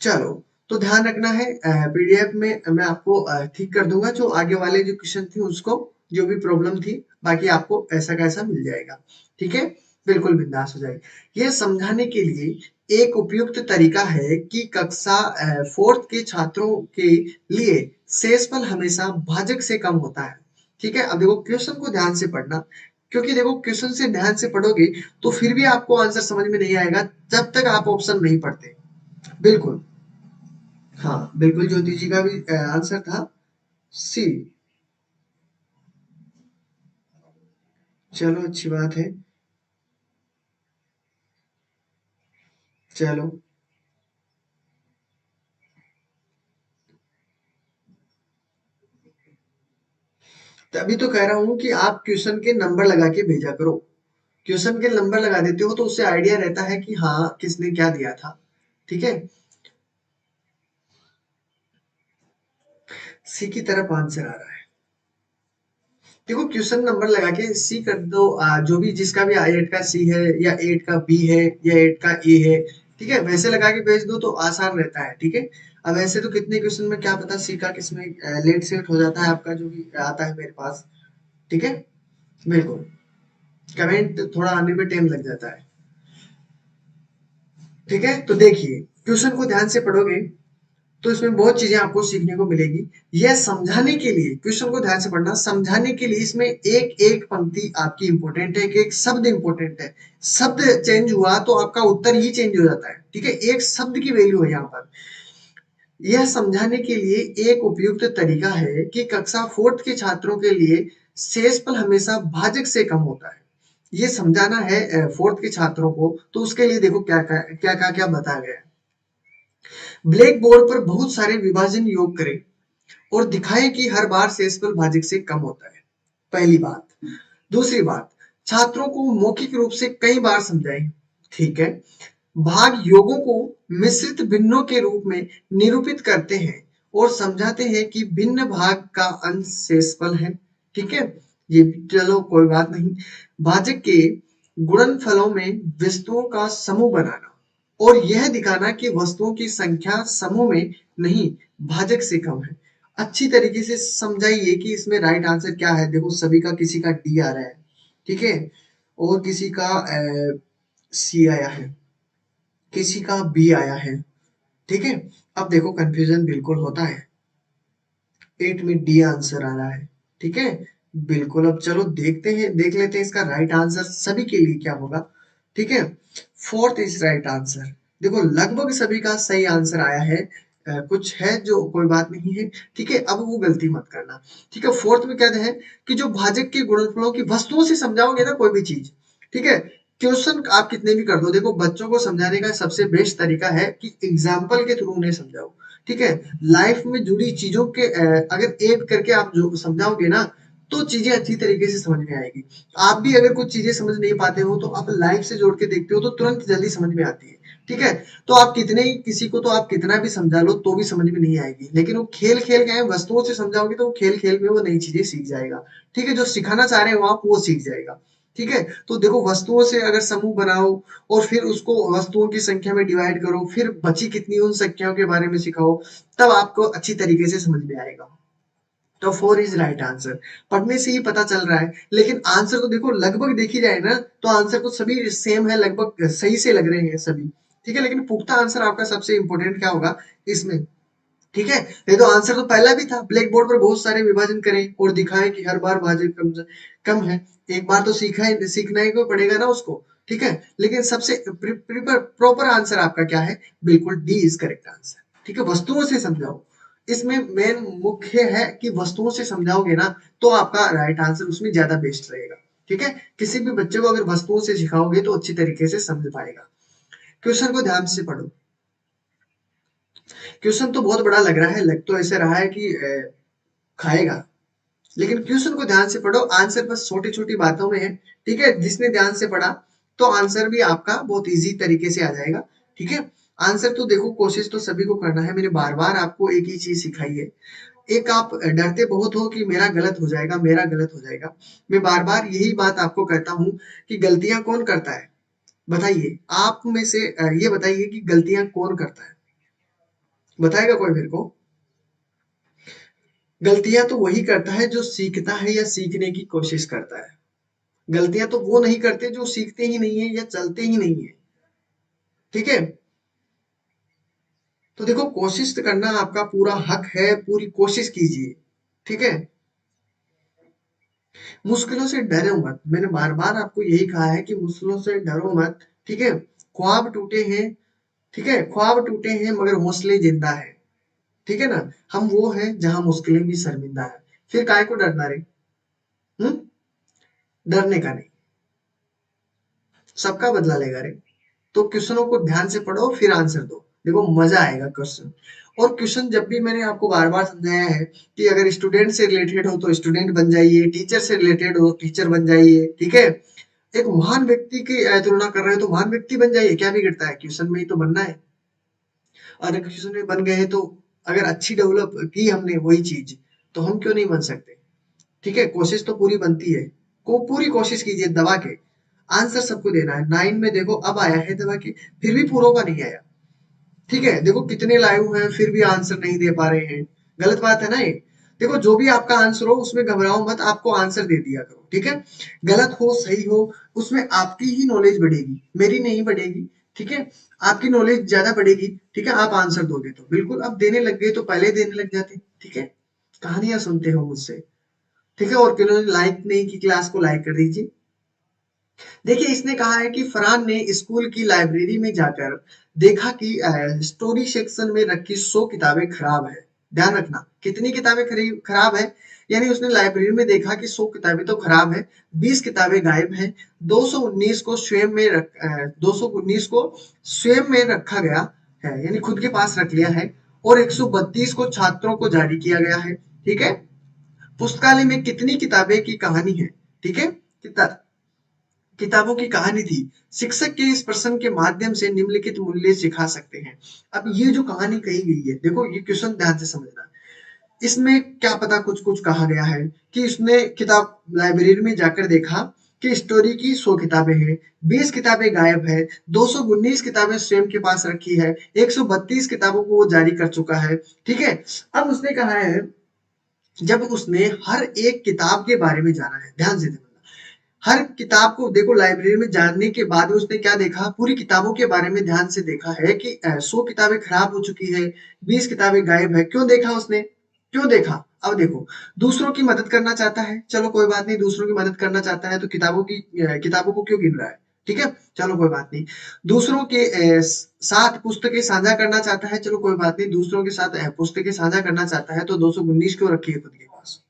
चलो, तो ध्यान रखना है, पीडीएफ में मैं आपको ठीक कर दूंगा जो आगे वाले जो क्वेश्चन थे उसको, जो भी प्रॉब्लम थी, बाकी आपको ऐसा कैसा मिल जाएगा, ठीक है, बिल्कुल बिंदास हो जाएगी। ये समझाने के लिए एक उपयुक्त तरीका है कि कक्षा फोर्थ के छात्रों के लिए शेषफल हमेशा भाजक से कम होता है, ठीक है। अब देखो क्वेश्चन को ध्यान से पढ़ना, क्योंकि देखो क्वेश्चन से ध्यान से पढ़ोगे तो फिर भी आपको आंसर समझ में नहीं आएगा जब तक आप ऑप्शन नहीं पढ़ते। बिल्कुल, हाँ बिल्कुल, ज्योति जी का भी आंसर था सी। चलो अच्छी बात है। चलो, तभी तो कह रहा हूँ कि आप क्वेश्चन के नंबर लगा के भेजा करो। क्वेश्चन के नंबर लगा देते हो तो उससे आइडिया रहता है कि हाँ किसने क्या दिया था। ठीक है। सी की तरफ आंसर आ रहा है। देखो क्वेश्चन नंबर लगा के सी कर दो, जो भी जिसका भी 8 का सी है या 8 का बी है या 8 का ए है, ठीक है, वैसे लगा के भेज दो तो आसान रहता है। ठीक है। अब ऐसे तो कितने क्वेश्चन में क्या पता सी का किसमें लेट सेट हो जाता है आपका, जो भी आता है मेरे पास। ठीक है। बिल्कुल। कमेंट थोड़ा आने में टाइम लग जाता है। ठीक है, तो देखिए क्वेश्चन को ध्यान से पढ़ोगे तो इसमें बहुत चीजें आपको सीखने को मिलेगी। यह समझाने के लिए, क्वेश्चन को ध्यान से पढ़ना, समझाने के लिए इसमें एक एक पंक्ति आपकी इंपॉर्टेंट है, एक शब्द इंपॉर्टेंट है। शब्द चेंज हुआ तो आपका उत्तर ही चेंज हो जाता है। ठीक है, एक शब्द की वैल्यू है यहाँ पर। यह समझाने के लिए एक उपयुक्त तरीका है कि कक्षा फोर्थ के छात्रों के लिए शेषफल हमेशा भाजक से कम होता है। ये समझाना है फोर्थ के छात्रों को, तो उसके लिए देखो क्या बताया गया है। ब्लैक बोर्ड पर बहुत सारे विभाजन योग करें और दिखाएं कि हर बार शेषफल भाजक से कम होता है। पहली बात। दूसरी बात, छात्रों को मौखिक रूप से कई बार समझाएं। ठीक है। भाग योगों को मिश्रित भिन्नों के रूप में निरूपित करते हैं और समझाते हैं कि भिन्न भाग का अंश शेषफल है। ठीक है। ये चलो कोई बात नहीं। भाजक के गुणनफलों में वस्तुओं का समूह बनाना और यह दिखाना कि वस्तुओं की संख्या समूह में नहीं, भाजक से कम है। अच्छी तरीके से समझाइए कि इसमें राइट आंसर क्या है। देखो सभी का, किसी का डी आ रहा है, ठीक है, और किसी का सी आया है, किसी का बी आया है। ठीक है। अब देखो कंफ्यूजन बिल्कुल होता है। 8 में डी आंसर आ रहा है। ठीक है। बिल्कुल। अब चलो देखते हैं, देख लेते हैं इसका राइट आंसर सभी के लिए क्या होगा। ठीक है। Fourth is right answer. देखो लगभग सभी का सही आंसर आया है। कुछ है जो कोई बात नहीं है। ठीक है, अब वो गलती मत करना। ठीक है, फोर्थ में क्या है कि जो भाजक के गुणनफलों की वस्तुओं से समझाओगे ना कोई भी चीज, ठीक है, क्वेश्चन आप कितने भी कर दो, देखो बच्चों को समझाने का सबसे बेस्ट तरीका है कि एग्जाम्पल के थ्रू उन्हें समझाओ। ठीक है। लाइफ में जुड़ी चीजों के अगर ऐड करके आप जो समझाओगे ना तो चीजें अच्छी तरीके से समझ में आएगी। आप भी अगर कुछ चीजें समझ नहीं पाते हो तो आप लाइफ से जोड़ के देखते हो तो तुरंत जल्दी समझ में आती है। ठीक है। तो आप कितने ही किसी को तो आप कितना भी समझा लो तो भी समझ में नहीं आएगी, लेकिन वो खेल खेल गए वस्तुओं से समझाओगे तो वो खेल खेल में वो नई चीजें सीख जाएगा। ठीक है, जो सिखाना चाह रहे हो आप वो सीख जाएगा। ठीक है। तो देखो वस्तुओं से अगर समूह बनाओ और फिर उसको वस्तुओं की संख्या में डिवाइड करो, फिर बची कितनी उन संख्याओं के बारे में सिखाओ, तब आपको अच्छी तरीके से समझ में आएगा। तो 4 इज राइट आंसर। पढ़ने से ही पता चल रहा है, लेकिन आंसर तो देखो लगभग देखी जाए ना तो आंसर तो सभी सेम है, लगभग सही से लग रहे हैं सभी। ठीक है, लेकिन पुख्ता आंसर आपका सबसे इंपॉर्टेंट क्या होगा इसमें। ठीक है, ये तो आंसर तो पहला भी था, ब्लैक बोर्ड पर बहुत सारे विभाजन करें और दिखाएं कि हर बार भाजक कम है। एक बार तो सीखना ही को पड़ेगा ना उसको। ठीक है, लेकिन सबसे प्रॉपर आंसर आपका क्या है, बिल्कुल डी इज करेक्ट आंसर। ठीक है, वस्तुओं से समझाओ। इसमें मेन मुख्य है कि वस्तुओं से समझाओगे ना तो आपका राइट आंसर उसमें ज्यादा बेस्ट रहेगा। ठीक है, किसी भी बच्चे को अगर वस्तुओं से सिखाओगे तो अच्छी तरीके से समझ पाएगा। क्वेश्चन को ध्यान से पढ़ो। क्वेश्चन तो बहुत बड़ा लग रहा है, लग तो ऐसे रहा है कि खाएगा, लेकिन क्वेश्चन को ध्यान से पढ़ो, आंसर बस छोटी छोटी बातों में है। ठीक है, जिसने ध्यान से पढ़ा तो आंसर भी आपका बहुत इजी तरीके से आ जाएगा। ठीक है। आंसर तो देखो कोशिश तो सभी को करना है, मैंने बार बार आपको एक ही चीज सिखाई है। एक आप डरते बहुत हो कि मेरा गलत हो जाएगा, मेरा गलत हो जाएगा। मैं बार बार यही बात आपको कहता हूँ कि गलतियां कौन करता है, बताइए आप में से ये बताइए कि गलतियां कौन करता है, बताएगा कोई मेरे को। गलतियां तो वही करता है जो सीखता है या सीखने की कोशिश करता है। गलतियां तो वो नहीं करते जो सीखते ही नहीं है या चलते ही नहीं है। ठीक है। तो देखो कोशिश करना आपका पूरा हक है, पूरी कोशिश कीजिए। ठीक है। मुश्किलों से डरो मत, मैंने बार बार आपको यही कहा है कि मुश्किलों से डरो मत। ठीक है। ख्वाब टूटे हैं, ठीक है, ख्वाब टूटे हैं मगर हौसले जिंदा है। ठीक है ना, हम वो हैं जहां मुश्किलें भी शर्मिंदा है। फिर काय को डरना रे। हम्म। डरने का नहीं, सबका बदला लेगा रे। तो क्वेश्चनों को ध्यान से पढ़ो फिर आंसर दो, देखो मजा आएगा क्वेश्चन। और क्वेश्चन जब भी मैंने आपको बार बार समझाया है कि अगर स्टूडेंट से रिलेटेड हो तो स्टूडेंट बन जाइए, टीचर से रिलेटेड हो टीचर बन जाइए, ठीक है। एक महान व्यक्ति की तुलना कर रहे हो तो महान व्यक्ति बन जाइए, क्या बिगड़ता है, क्वेश्चन में ही तो बनना है। और क्वेश्चन में बन गए हैं तो अगर अच्छी डेवलप की हमने वही चीज, तो हम क्यों नहीं बन सकते। ठीक है, कोशिश तो पूरी बनती है, को पूरी कोशिश कीजिए दबा के। आंसर सबको देना है। 9 में देखो अब आया है दबा के, फिर भी पूरों का नहीं आया। ठीक है, देखो कितने लाइव हैं फिर भी आंसर नहीं दे पा रहे हैं, गलत बात है ना ये। देखो जो भी आपका आंसर हो उसमें घबराओ मत, आपको आंसर दे दिया करो, ठीक है। गलत हो सही हो उसमें आपकी ही नॉलेज बढ़ेगी, मेरी नहीं बढ़ेगी, ठीक है। आपकी नॉलेज ज्यादा बढ़ेगी, ठीक है। आप आंसर दोगे तो बिल्कुल, अब देने लग गए तो पहले देने लग जाते, ठीक है। कहानियां सुनते हो मुझसे, ठीक है। और किन्होंने लाइक नहीं की क्लास को लाइक कर दीजिए। देखिए इसने कहा है कि फरहान ने स्कूल की लाइब्रेरी में जाकर देखा कि स्टोरी सेक्शन में रखी 100 किताबें खराब है। ध्यान रखना कितनी किताबें खराब है, यानी उसने लाइब्रेरी में देखा कि 100 किताबें तो खराब है, 20 किताबें गायब हैं, 219 को स्वयं में 219 को स्वयं में रखा गया है, यानी खुद के पास रख लिया है, और 132 को छात्रों को जारी किया गया है, ठीक है। पुस्तकालय में कितनी किताबें की कहानी है, ठीक है। किताबों की कहानी थी। शिक्षक के इस प्रश्न के माध्यम से निम्नलिखित मूल्य सिखा सकते हैं। अब ये जो कहानी कही गई है, देखो ये क्वेश्चन ध्यान से समझना। इसमें क्या पता कुछ कुछ कहा गया है कि उसने किताब लाइब्रेरी में जाकर देखा कि स्टोरी की 100 किताबें हैं, 20 किताबें गायब है, 219 किताबें स्वयं के पास रखी है, 132 किताबों को वो जारी कर चुका है, ठीक है। अब उसने कहा है जब उसने हर एक किताब के बारे में जाना है, ध्यान से देखना, हर किताब को देखो लाइब्रेरी में जानने के बाद उसने क्या देखा, पूरी किताबों के बारे में ध्यान से देखा है कि 100 किताबें खराब हो चुकी है, 20 किताबें गायब है। क्यों देखा उसने, क्यों देखा। अब देखो दूसरों की मदद करना चाहता है, चलो कोई बात नहीं, दूसरों की मदद करना चाहता है तो किताबों को क्यों गिन रहा है, ठीक है। चलो कोई बात नहीं। दूसरों के साथ पुस्तकें साझा करना चाहता है, चलो कोई बात नहीं, दूसरों के साथ पुस्तकें साझा करना चाहता है तो 219 क्यों रखी है खुद के पास,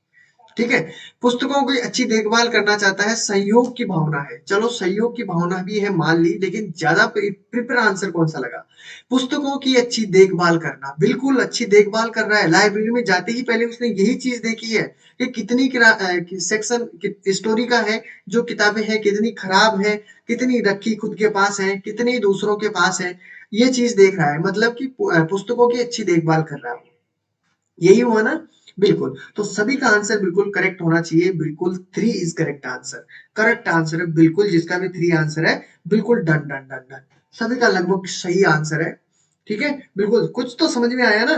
ठीक है। पुस्तकों की अच्छी देखभाल करना चाहता है, सहयोग की भावना है, चलो सहयोग की भावना भी है मान ली, लेकिन ज्यादा प्रिपेयर आंसर कौन सा लगा, पुस्तकों की अच्छी देखभाल करना, बिल्कुल अच्छी देखभाल कर रहा है। लाइब्रेरी में जाते ही पहले उसने यही चीज देखी है कि कितनी सेक्शन स्टोरी का है, जो किताबें हैं कितनी खराब है, कितनी रखी खुद के पास है, कितनी दूसरों के पास है, ये चीज देख रहा है, मतलब कि पुस्तकों की अच्छी देखभाल कर रहा है। यही हुआ ना, बिल्कुल। तो सभी का आंसर बिल्कुल करेक्ट होना चाहिए, बिल्कुल 3 is correct answer, correct answer है बिल्कुल, जिसका भी 3 आंसर है बिल्कुल डन डन डन डन, सभी का लगभग सही आंसर है, ठीक है। बिल्कुल कुछ तो समझ में आया ना।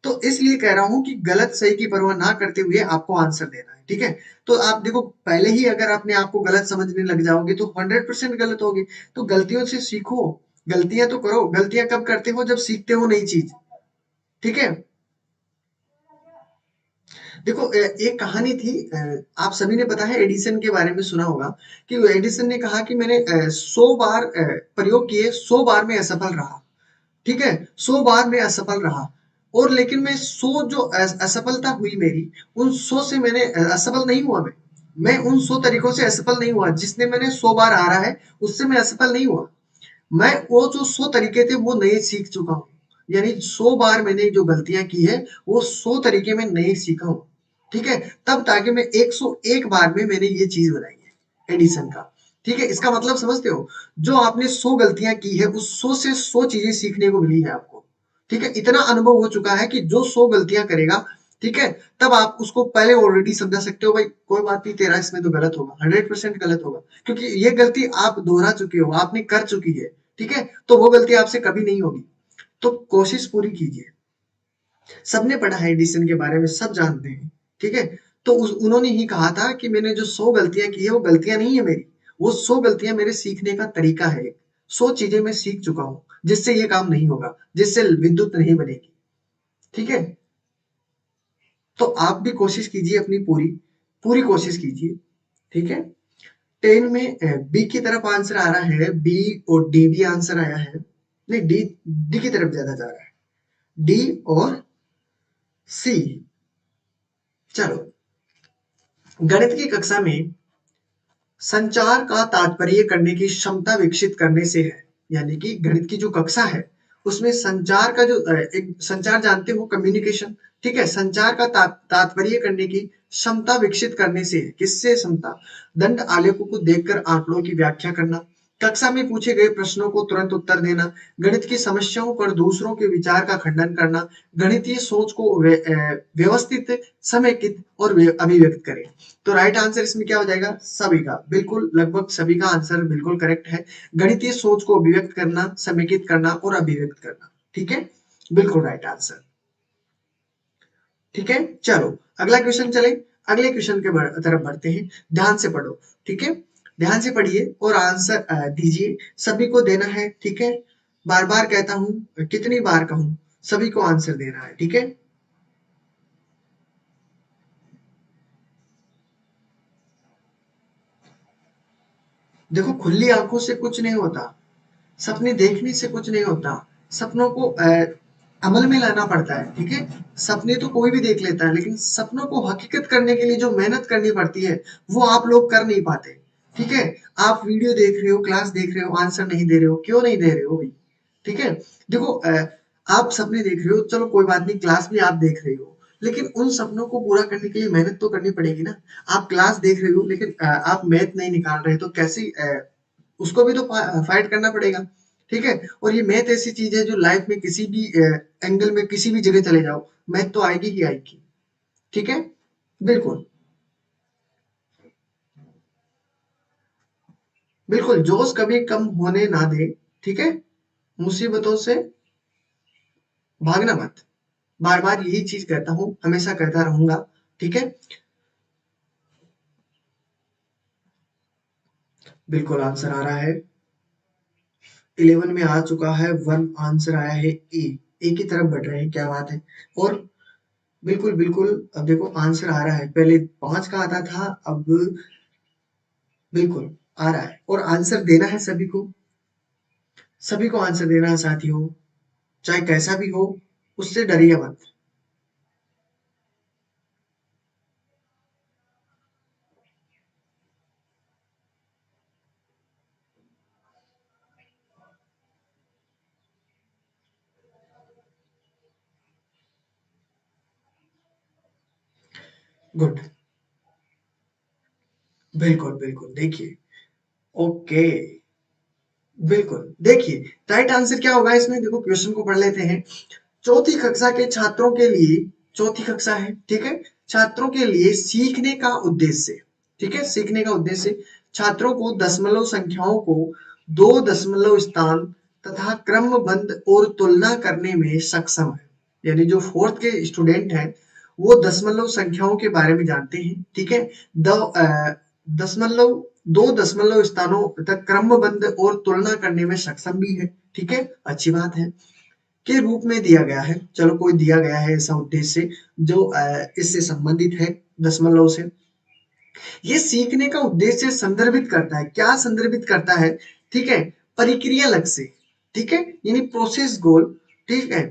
तो इसलिए कह रहा हूं कि गलत सही की परवाह ना करते हुए आपको आंसर देना है, ठीक है। तो आप देखो पहले ही अगर अपने आप को गलत समझने लग जाओगे तो 100% गलत होगे। तो गलतियों से सीखो, गलतियां तो करो, गलतियां कब करते हो, जब सीखते हो नई चीज, ठीक है। देखो एक कहानी थी, आप सभी ने पता है एडिसन के बारे में सुना होगा कि वो एडिसन ने कहा कि मैंने 100 बार प्रयोग किए, 100 बार में असफल रहा, ठीक है। 100 बार में असफल रहा, और लेकिन मैं 100 जो असफलता हुई मेरी, उन 100 से मैंने असफल नहीं हुआ, मैं उन 100 तरीकों से असफल नहीं हुआ जिसने मैंने 100 बार आ रहा है, उससे मैं असफल नहीं हुआ। मैं वो जो 100 तरीके थे वो नए सीख चुका हूँ, यानी 100 बार मैंने जो गलतियां की है वो 100 तरीके में नए सीखा हूँ, ठीक है। तब ताकि मैं 101 बार में मैंने ये चीज बनाई है एडिसन का, ठीक है। इसका मतलब समझते हो, जो आपने 100 गलतियां की है उस 100 से 100 चीजें सीखने को मिली है आपको, ठीक है। इतना अनुभव हो चुका है कि जो 100 गलतियां करेगा, ठीक है, तब आप उसको पहले ऑलरेडी समझा सकते हो भाई कोई बात नहीं, तेरा इसमें तो गलत होगा, 100% गलत होगा, क्योंकि ये गलती आप दोहरा चुके हो, आपने कर चुकी है, ठीक है। तो वो गलती आपसे कभी नहीं होगी। तो कोशिश पूरी कीजिए। सबने पढ़ा है एडिसन के बारे में, सब जानते हैं, ठीक है। तो उन्होंने ही कहा था कि मैंने जो 100 गलतियां की है वो गलतियां नहीं है मेरी, वो 100 गलतियां मेरे सीखने का तरीका है। 100 चीजें मैं सीख चुका हूं जिससे ये काम नहीं होगा, जिससे विद्युत नहीं बनेगी, ठीक है। तो आप भी कोशिश कीजिए अपनी पूरी, पूरी कोशिश कीजिए, ठीक है। 10 में बी की तरफ आंसर आ रहा है, बी और डी भी आंसर आया है, नहीं डी, डी की तरफ ज्यादा जा रहा है, डी और सी। चलो गणित की कक्षा में संचार का तात्पर्य करने की क्षमता विकसित करने से है। यानी कि गणित की जो कक्षा है उसमें संचार का जो एक संचार जानते हो, कम्युनिकेशन, ठीक है, संचार का तात्पर्य करने की क्षमता विकसित करने से है। किससे क्षमता? दंड आलेखों को देखकर आंकड़ों की व्याख्या करना, कक्षा में पूछे गए प्रश्नों को तुरंत उत्तर देना, गणित की समस्याओं पर दूसरों के विचार का खंडन करना, गणितीय सोच को व्यवस्थित, समेकित और अभिव्यक्त करें। तो राइट आंसर इसमें क्या हो जाएगा? सभी का, बिल्कुल लगभग सभी का आंसर बिल्कुल करेक्ट है। गणितीय सोच को अभिव्यक्त करना, समेकित करना और अभिव्यक्त करना, ठीक है, बिल्कुल राइट आंसर। ठीक है, चलो अगला क्वेश्चन चले। अगले क्वेश्चन के तरफ बढ़ते हैं। ध्यान से पढ़ो, ठीक है, ध्यान से पढ़िए और आंसर दीजिए। सभी को देना है, ठीक है, बार बार कहता हूं, कितनी बार कहूं, सभी को आंसर देना है, ठीक है। देखो, खुली आंखों से कुछ नहीं होता, सपने देखने से कुछ नहीं होता, सपनों को अमल में लाना पड़ता है, ठीक है। सपने तो कोई भी देख लेता है, लेकिन सपनों को हकीकत करने के लिए जो मेहनत करनी पड़ती है वो आप लोग कर नहीं पाते, ठीक है। आप वीडियो देख रहे हो, क्लास देख रहे हो, आंसर नहीं दे रहे हो, क्यों नहीं दे रहे हो भाई? ठीक है, देखो आप सपने देख रहे हो, चलो कोई बात नहीं, क्लास भी आप देख रहे हो, लेकिन उन सपनों को पूरा करने के लिए मेहनत तो करनी पड़ेगी ना। आप क्लास देख रहे हो लेकिन आप मैथ नहीं निकाल रहे, तो कैसे उसको भी तो फाइट करना पड़ेगा, ठीक है। और ये मैथ ऐसी चीज है जो लाइफ में किसी भी एंगल में किसी भी जगह चले जाओ, मैथ तो आएगी ही आएगी, ठीक है, बिल्कुल। बिल्कुल, जोश कभी कम होने ना दे, ठीक है, मुसीबतों से भागना मत। बार बार यही चीज कहता हूं, हमेशा कहता रहूंगा, ठीक है। बिल्कुल आंसर आ रहा है, 11 में आ चुका है, 1 आंसर आया है, ए। ए की तरफ बढ़ रहे हैं, क्या बात है। और बिल्कुल बिल्कुल, अब देखो आंसर आ रहा है, पहले 5 का आता था, अब बिल्कुल आ रहा है। और आंसर देना है सभी को, सभी को आंसर देना है साथियों, चाहे कैसा भी हो, उससे डरिए मत। गुड, बिल्कुल बिल्कुल, देखिए, ओके, बिल्कुल देखिए, राइट आंसर क्या होगा इसमें, देखो क्वेश्चन को पढ़ लेते हैं। चौथी कक्षा के छात्रों के लिए, चौथी कक्षा है, ठीक है, छात्रों के लिए सीखने का उद्देश्य, ठीक है, सीखने का उद्देश्य, छात्रों को दशमलव संख्याओं को दो दशमलव स्थान तथा क्रमबद्ध और तुलना करने में सक्षम है। यानी जो फोर्थ के स्टूडेंट हैं वो दशमलव संख्याओं के बारे में जानते हैं, ठीक है, दशमलव दो दशमलव स्थानों तक क्रमबद्ध और तुलना करने में सक्षम भी है, ठीक है, अच्छी बात है, के रूप में दिया गया है। चलो कोई दिया गया है ऐसा उद्देश्य जो इससे संबंधित है दशमलव से। ये सीखने का उद्देश्य संदर्भित करता है, क्या संदर्भित करता है, ठीक है, परिक्रिया लक्ष्य, ठीक है, यानी प्रोसेस गोल, ठीक है,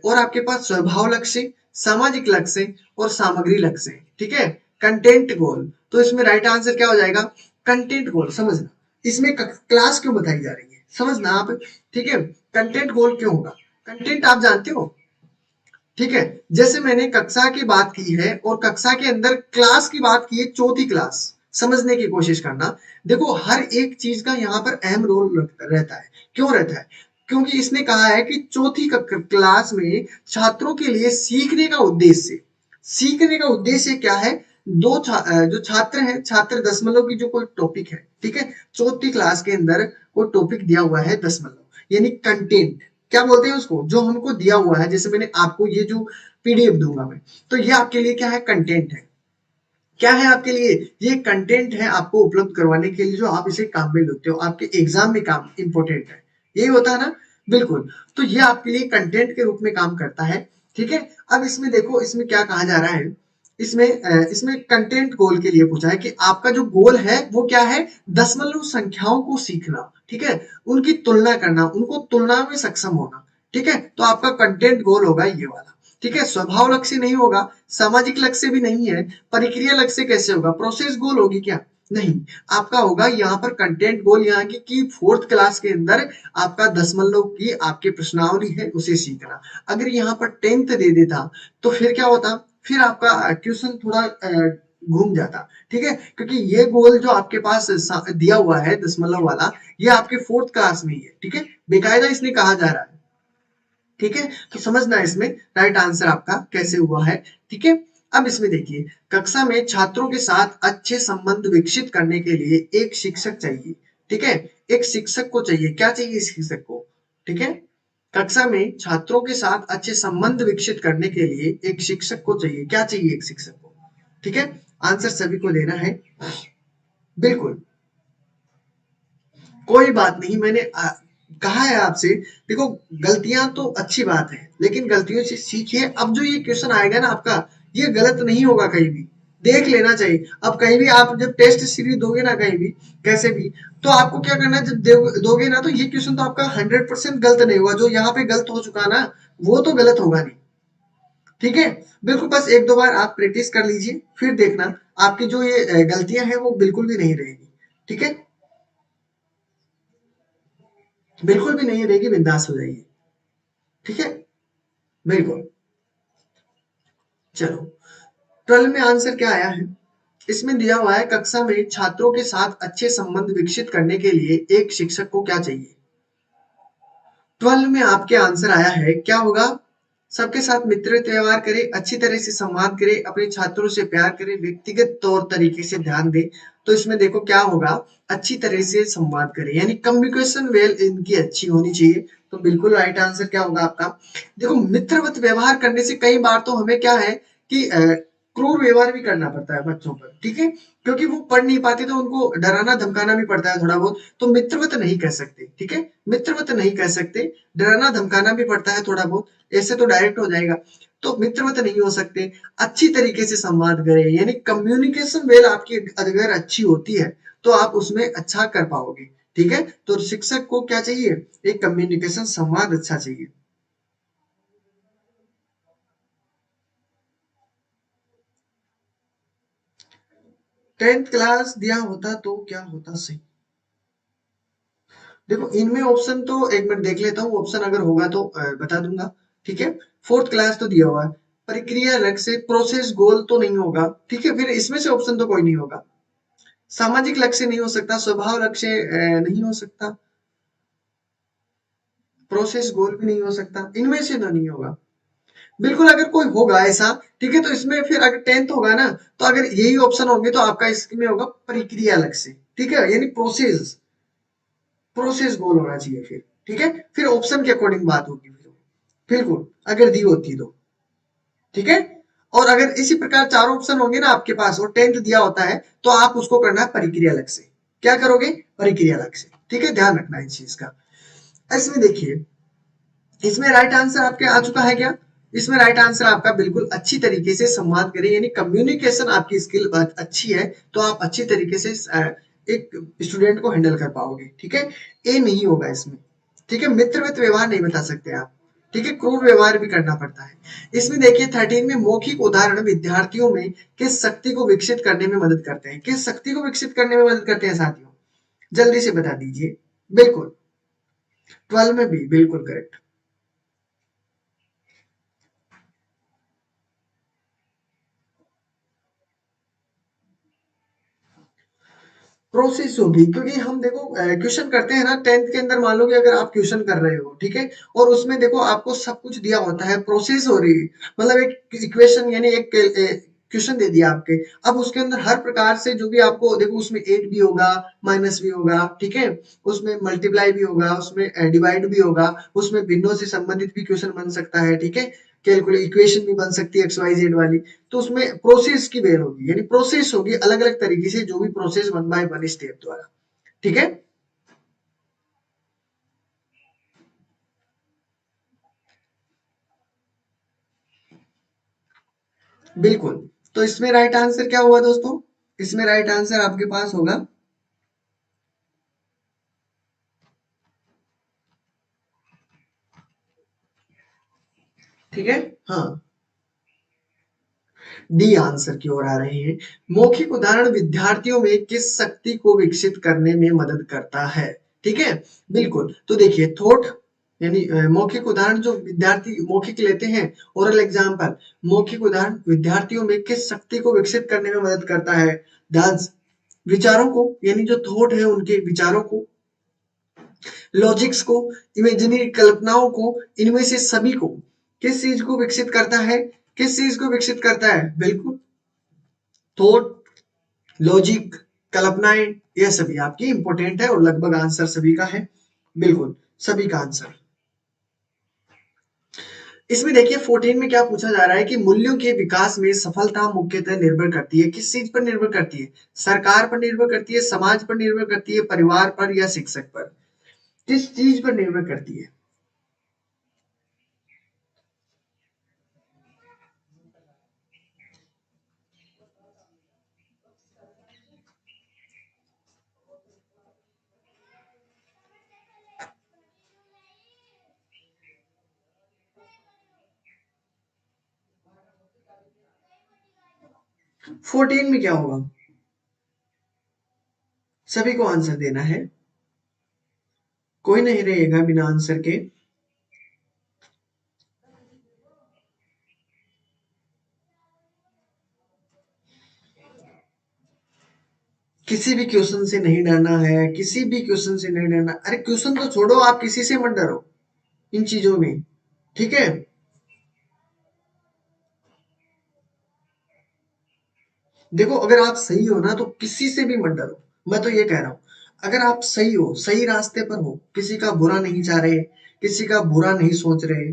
और आपके पास स्वभाव लक्ष्य, सामाजिक लक्ष्य और सामग्री लक्ष्य, ठीक है, कंटेंट गोल। तो इसमें राइट आंसर क्या हो जाएगा? कंटेंट गोल। समझना, इसमें क्लास क्यों बताई जा रही है, समझना आप, ठीक है, कंटेंट गोल क्यों होगा, कंटेंट आप जानते हो, ठीक है, जैसे मैंने कक्षा की बात की है और कक्षा के अंदर क्लास की बात की है, चौथी क्लास, समझने की कोशिश करना। देखो हर एक चीज का यहाँ पर अहम रोल रहता है, क्यों रहता है? क्योंकि इसने कहा है कि चौथी क्लास में छात्रों के लिए सीखने का उद्देश्य, सीखने का उद्देश्य क्या है? जो छात्र हैं, छात्र दशमलव की जो कोई टॉपिक है, ठीक है, चौथी क्लास के अंदर कोई टॉपिक दिया हुआ है दशमलव, यानी कंटेंट, क्या बोलते हैं उसको, जो हमको दिया हुआ है, जैसे मैंने आपको ये जो पीडीएफ दूंगा मैं, तो ये आपके लिए क्या है? कंटेंट है। क्या है आपके लिए? ये कंटेंट है आपको उपलब्ध करवाने के लिए, जो आप इसे काम में लेते हो, आपके एग्जाम में काम इंपॉर्टेंट है, यही होता है ना, बिल्कुल। तो ये आपके लिए कंटेंट के रूप में काम करता है, ठीक है। अब इसमें देखो, इसमें क्या कहा जा रहा है, इसमें कंटेंट गोल के लिए पूछा है कि आपका जो गोल है वो क्या है? दशमलव संख्याओं को सीखना, ठीक है, उनकी तुलना करना, उनको तुलना में सक्षम होना, ठीक है, तो आपका कंटेंट गोल होगा ये वाला, ठीक है। स्वभाव लक्ष्य नहीं होगा, सामाजिक लक्ष्य भी नहीं है, परिक्रिया लक्ष्य कैसे होगा? प्रोसेस गोल होगी क्या? नहीं, आपका होगा यहाँ पर कंटेंट गोल यहाँ की कि फोर्थ क्लास के अंदर आपका दशमलव की आपकी प्रश्नावली है उसे सीखना। अगर यहाँ पर 10th दे देता तो फिर क्या होता, फिर आपका क्वेश्चन थोड़ा घूम जाता, ठीक है, क्योंकि ये गोल जो आपके पास दिया हुआ है दशमलव वाला, ये आपके फोर्थ क्लास में ही है, ठीक है, बेकायदा इसलिए कहा जा रहा है, ठीक है, तो समझना इसमें राइट आंसर आपका कैसे हुआ है, ठीक है। अब इसमें देखिए, कक्षा में छात्रों के साथ अच्छे संबंध विकसित करने के लिए एक शिक्षक चाहिए, ठीक है, एक शिक्षक को चाहिए, क्या चाहिए शिक्षक को, ठीक है, कक्षा में छात्रों के साथ अच्छे संबंध विकसित करने के लिए एक शिक्षक को चाहिए, क्या चाहिए एक शिक्षक को, ठीक है, आंसर सभी को देना है, बिल्कुल, कोई बात नहीं, मैंने कहा है आपसे, देखो गलतियां तो अच्छी बात है, लेकिन गलतियों से सीखिए। अब जो ये क्वेश्चन आएगा ना आपका, ये गलत नहीं होगा कहीं भी, देख लेना चाहिए। अब कहीं भी आप जब टेस्ट सीरीज दोगे ना कहीं भी, कैसे भी, तो आपको क्या करना है, जब दोगे ना, तो ये क्वेश्चन तो आपका 100% गलत नहीं होगा, जो यहाँ पे गलत हो चुका ना, वो तो गलत होगा नहीं, ठीक है, बिल्कुल, बस एक दो बार आप प्रैक्टिस कर लीजिए, फिर देखना आपकी जो ये गलतियां हैं वो बिल्कुल भी नहीं रहेगी, ठीक है, बिल्कुल भी नहीं रहेगी, बिंदास हो जाइए, ठीक है, बिल्कुल। चलो, 12 में आंसर क्या आया है, इसमें दिया हुआ है कक्षा में छात्रों के साथ अच्छे संबंध विकसित करने के लिए एक शिक्षक को क्या चाहिए। 12 में आपके आंसर आया है क्या होगा, सबके साथ मित्र व्यवहार करे, अच्छी तरह से संवाद करे, अपने छात्रों से प्यार करे, व्यक्तिगत तौर तरीके से ध्यान दे। तो इसमें देखो क्या होगा, अच्छी तरह से संवाद करे, यानी कम्युनिकेशन वेल इनकी अच्छी होनी चाहिए, तो बिल्कुल राइट आंसर क्या होगा आपका। देखो मित्रवत व्यवहार करने से कई बार तो हमें क्या है कि क्रूर व्यवहार भी करना पड़ता है बच्चों पर, ठीक है, क्योंकि वो पढ़ नहीं पाते तो उनको डराना धमकाना भी पड़ता है थोड़ा बहुत, तो मित्रवत नहीं कह सकते, ठीक है, मित्रवत नहीं कह सकते, डराना धमकाना भी पड़ता है थोड़ा बहुत, ऐसे तो डायरेक्ट हो जाएगा, तो मित्रवत नहीं हो सकते, अच्छी तरीके से संवाद करें, यानी कम्युनिकेशन वेल आपकी अगर अच्छी होती है तो आप उसमें अच्छा कर पाओगे, ठीक है, तो शिक्षक को क्या चाहिए, एक कम्युनिकेशन संवाद अच्छा चाहिए। 10th क्लास दिया होता तो क्या होता सही, देखो इनमें ऑप्शन तो एक मिनट देख लेता हूँ, ऑप्शन अगर होगा तो बता दूंगा, ठीक है, फोर्थ क्लास तो दिया हुआ है, प्रक्रिया लक्ष्य से प्रोसेस गोल तो नहीं होगा, ठीक है, फिर इसमें से ऑप्शन तो कोई नहीं होगा, सामाजिक लक्ष्य नहीं हो सकता, स्वभाव लक्ष्य नहीं हो सकता, प्रोसेस गोल भी नहीं हो सकता, इनमें से तो नहीं होगा, बिल्कुल, अगर कोई होगा ऐसा, ठीक है, तो इसमें फिर अगर 10th होगा ना, तो अगर यही ऑप्शन होंगे तो आपका इसमें होगा प्रक्रिया लक्ष्य, ठीक है, यानी प्रोसेस, प्रोसेस गोल होना चाहिए फिर, ठीक है, फिर ऑप्शन के अकॉर्डिंग बात होगी फिर, बिल्कुल, अगर दी होती तो, ठीक है, और अगर इसी प्रकार चारों ऑप्शन होंगे ना आपके पास और 10th दिया होता है, तो आप उसको करना है परिक्रिया लक्ष्य, क्या करोगे, परिक्रिया लक्ष्य, ठीक है, ध्यान रखना इस चीज का। इसमें देखिए, इसमें राइट आंसर आपके आ चुका है क्या, इसमें राइट आंसर आपका बिल्कुल अच्छी तरीके से संवाद करें, यानी कम्युनिकेशन आपकी स्किल अच्छी है तो आप अच्छी तरीके से एक स्टूडेंट को हैंडल कर पाओगे, ठीक है, ए नहीं होगा इसमें, ठीक है, मित्रवत व्यवहार नहीं बता सकते आप, ठीक है, क्रूर व्यवहार भी करना पड़ता है। इसमें देखिए 13 में मौखिक उदाहरण विद्यार्थियों में किस शक्ति को विकसित करने में मदद करते हैं, किस शक्ति को विकसित करने में मदद करते हैं साथियों, जल्दी से बता दीजिए, बिल्कुल, 12 में भी बिल्कुल करेक्ट, प्रोसेस होगी, क्योंकि हम देखो क्वेश्चन करते हैं ना 10th के अंदर, मान लो कि अगर आप क्वेश्चन कर रहे हो, ठीक है, और उसमें देखो आपको सब कुछ दिया होता है, प्रोसेस हो रही है, मतलब एक इक्वेशन यानी एक क्वेश्चन दे दिया आपके, अब उसके अंदर हर प्रकार से जो भी आपको देखो, उसमें एड भी होगा, माइनस भी होगा, ठीक है, उसमें मल्टीप्लाई भी होगा, उसमें डिवाइड भी होगा, उसमें भिन्नों से संबंधित भी क्वेश्चन बन सकता है, ठीक है, कैलकुलेट इक्वेशन भी बन सकती है एक्स वाई जेड वाली, तो उसमें प्रोसेस की बेर होगी, यानी प्रोसेस होगी अलग अलग तरीके से, जो भी प्रोसेस 1 बाय 1 स्टेप द्वारा, ठीक है, बिल्कुल, तो इसमें राइट आंसर क्या हुआ दोस्तों, इसमें राइट आंसर आपके पास होगा, ठीक है, हाँ, डी आंसर की ओर आ रहे हैं। मौखिक उदाहरण विद्यार्थियों में किस शक्ति को विकसित करने में मदद करता है? ठीक है, बिल्कुल। तो देखिए थॉट यानी मौखिक उदाहरण जो विद्यार्थी मौखिक लेते हैं, ओरल एग्जाम्पल, मौखिक उदाहरण विद्यार्थियों में किस शक्ति को विकसित करने में मदद करता है? डांस, विचारों को यानी जो थॉट है उनके विचारों को, लॉजिक्स को, इमेजिनरी कल्पनाओं को, इनमें से सभी को किस चीज को विकसित करता है? किस चीज को विकसित करता है? बिल्कुल थॉट, लॉजिक, कल्पनाएं, यह सभी आपकी इंपॉर्टेंट है और लगभग आंसर सभी का है। बिल्कुल सभी का आंसर। इसमें देखिए 14 में क्या पूछा जा रहा है कि मूल्यों के विकास में सफलता मुख्यतः निर्भर करती है, किस चीज पर निर्भर करती है? सरकार पर निर्भर करती है, समाज पर निर्भर करती है, परिवार पर या शिक्षक पर? किस चीज पर निर्भर करती है? 14 में क्या होगा? सभी को आंसर देना है, कोई नहीं रहेगा बिना आंसर के। किसी भी क्वेश्चन से नहीं डरना है, किसी भी क्वेश्चन से नहीं डरना। अरे क्वेश्चन तो छोड़ो, आप किसी से मत डरो इन चीजों में, ठीक है? देखो अगर आप सही हो ना तो किसी से भी मत डरो। मैं तो ये कह रहा हूँ, अगर आप सही हो, सही रास्ते पर हो, किसी का बुरा नहीं चाह रहे, किसी का बुरा नहीं सोच रहे,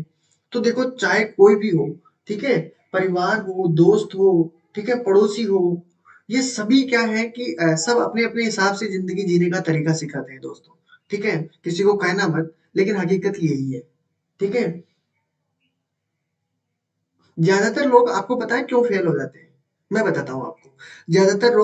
तो देखो चाहे कोई भी हो, ठीक है, परिवार हो, दोस्त हो, ठीक है, पड़ोसी हो, ये सभी क्या है कि सब अपने अपने हिसाब से जिंदगी जीने का तरीका सिखाते हैं दोस्तों। ठीक है, किसी को कहना मत, लेकिन हकीकत यही है। ठीक है, ज्यादातर लोग आपको पता है क्यों फेल हो जाते हैं? मैं बताता हूँ आपको। ज्यादातर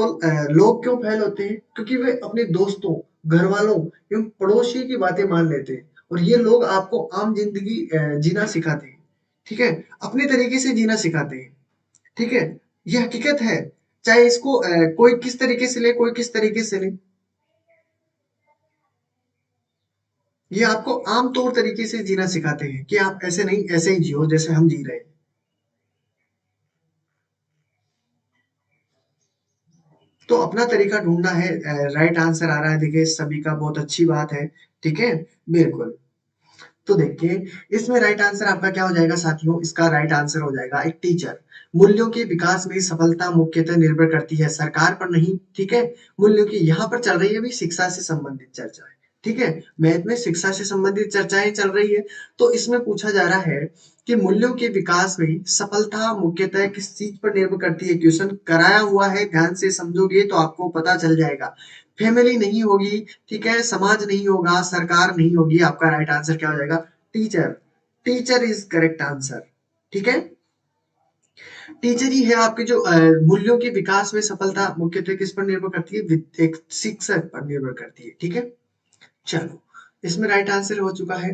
लोग क्यों फेल होते हैं? क्योंकि वे अपने दोस्तों, घर वालों एवं पड़ोसी की बातें मान लेते हैं, और ये लोग आपको आम जिंदगी जीना सिखाते हैं। ठीक है, अपने तरीके से जीना सिखाते हैं। ठीक है, ये हकीकत है। चाहे इसको कोई किस तरीके से ले, कोई किस तरीके से ले, ये आपको आम तौर तरीके से जीना सिखाते हैं कि आप ऐसे नहीं, ऐसे ही जियो जैसे हम जी रहे हैं। तो अपना तरीका ढूंढना है। राइट आंसर आ रहा है, देखिए सभी का, बहुत अच्छी बात है। ठीक है, बिल्कुल। तो देखिए इसमें राइट आंसर आपका क्या हो जाएगा साथियों? इसका राइट आंसर हो जाएगा एक टीचर। मूल्यों के विकास में सफलता मुख्यतः निर्भर करती है सरकार पर नहीं। ठीक है, मूल्यों की यहाँ पर चल रही है भी शिक्षा से संबंधित चर्चा है। ठीक है, मैथ में शिक्षा से संबंधित चर्चाएं चल रही है। तो इसमें पूछा जा रहा है कि मूल्यों के विकास में सफलता मुख्यतः किस चीज पर निर्भर करती है? क्वेश्चन कराया हुआ है, ध्यान से समझोगे तो आपको पता चल जाएगा। फैमिली नहीं होगी, ठीक है, समाज नहीं होगा, सरकार नहीं होगी, आपका राइट आंसर क्या हो जाएगा? Teacher. Teacher is correct answer. ठीक है, टीचर ही है आपके जो मूल्यों के विकास में सफलता मुख्यतः किस पर निर्भर करती है? एक शिक्षक पर निर्भर करती है। ठीक है, चलो इसमें राइट आंसर हो चुका है।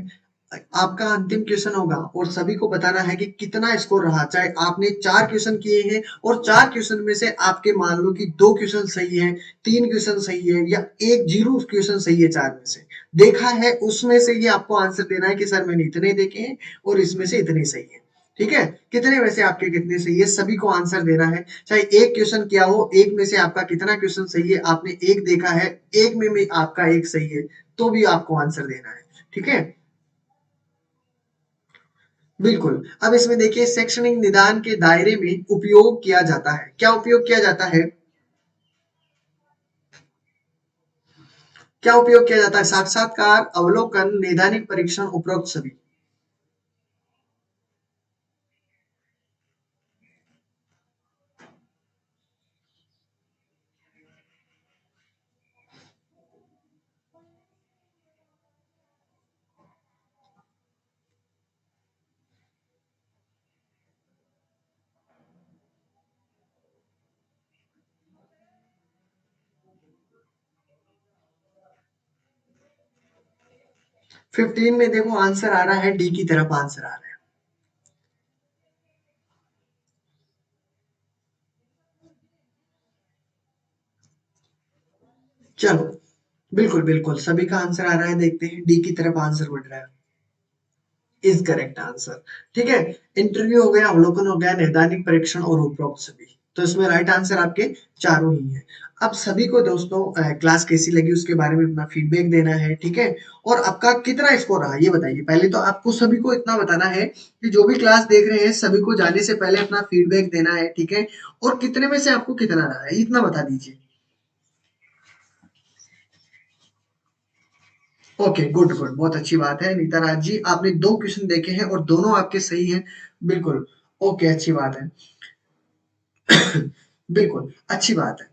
आपका अंतिम क्वेश्चन होगा और सभी को बताना है कि कितना स्कोर रहा। चाहे आपने 4 क्वेश्चन किए हैं और 4 क्वेश्चन में से आपके मान लो कि 2 क्वेश्चन सही है, 3 क्वेश्चन सही है, या एक जीरो क्वेश्चन सही है, 4 में से देखा है, उसमें से ये आपको आंसर देना है कि सर मैंने इतने देखे हैं और इसमें से इतने सही है। ठीक है, कितने में से आपके कितने सही है, सभी को आंसर देना है। चाहे एक क्वेश्चन किया हो, एक में से आपका कितना क्वेश्चन सही है, आपने एक देखा है, एक में आपका एक सही है, तो भी आपको आंसर देना है। ठीक है, बिल्कुल। अब इसमें देखिए शैक्षणिक निदान के दायरे में उपयोग किया जाता है, क्या उपयोग किया जाता है? क्या उपयोग किया जाता है? साक्षात्कार, अवलोकन, नैदानिक परीक्षण, उपरोक्त सभी। 15 में देखो आंसर आ रहा है, डी की तरफ आंसर आ रहा है। चलो, बिल्कुल, बिल्कुल, सभी का आंसर आ रहा है, देखते हैं डी की तरफ आंसर बढ़ रहा है। Is correct answer. ठीक है, इंटरव्यू हो गया, अवलोकन हो गया, नैदानिक परीक्षण और उपरोक्त सभी। तो इसमें राइट आंसर आपके चारों ही हैं। अब सभी को दोस्तों क्लास कैसी लगी उसके बारे में अपना फीडबैक देना है, ठीक है? और आपका कितना स्कोर रहा ये बताइए। पहले तो आपको सभी को इतना बताना है कि जो भी क्लास देख रहे हैं सभी को जाने से पहले अपना फीडबैक देना है, ठीक है? और कितने में से आपको कितना रहा है इतना बता दीजिए। ओके, गुड गुड, बहुत अच्छी बात है नीता राज जी, आपने दो क्वेश्चन देखे हैं और दोनों आपके सही हैं। बिल्कुल। ओके, अच्छी बात है। बिल्कुल, अच्छी बात है।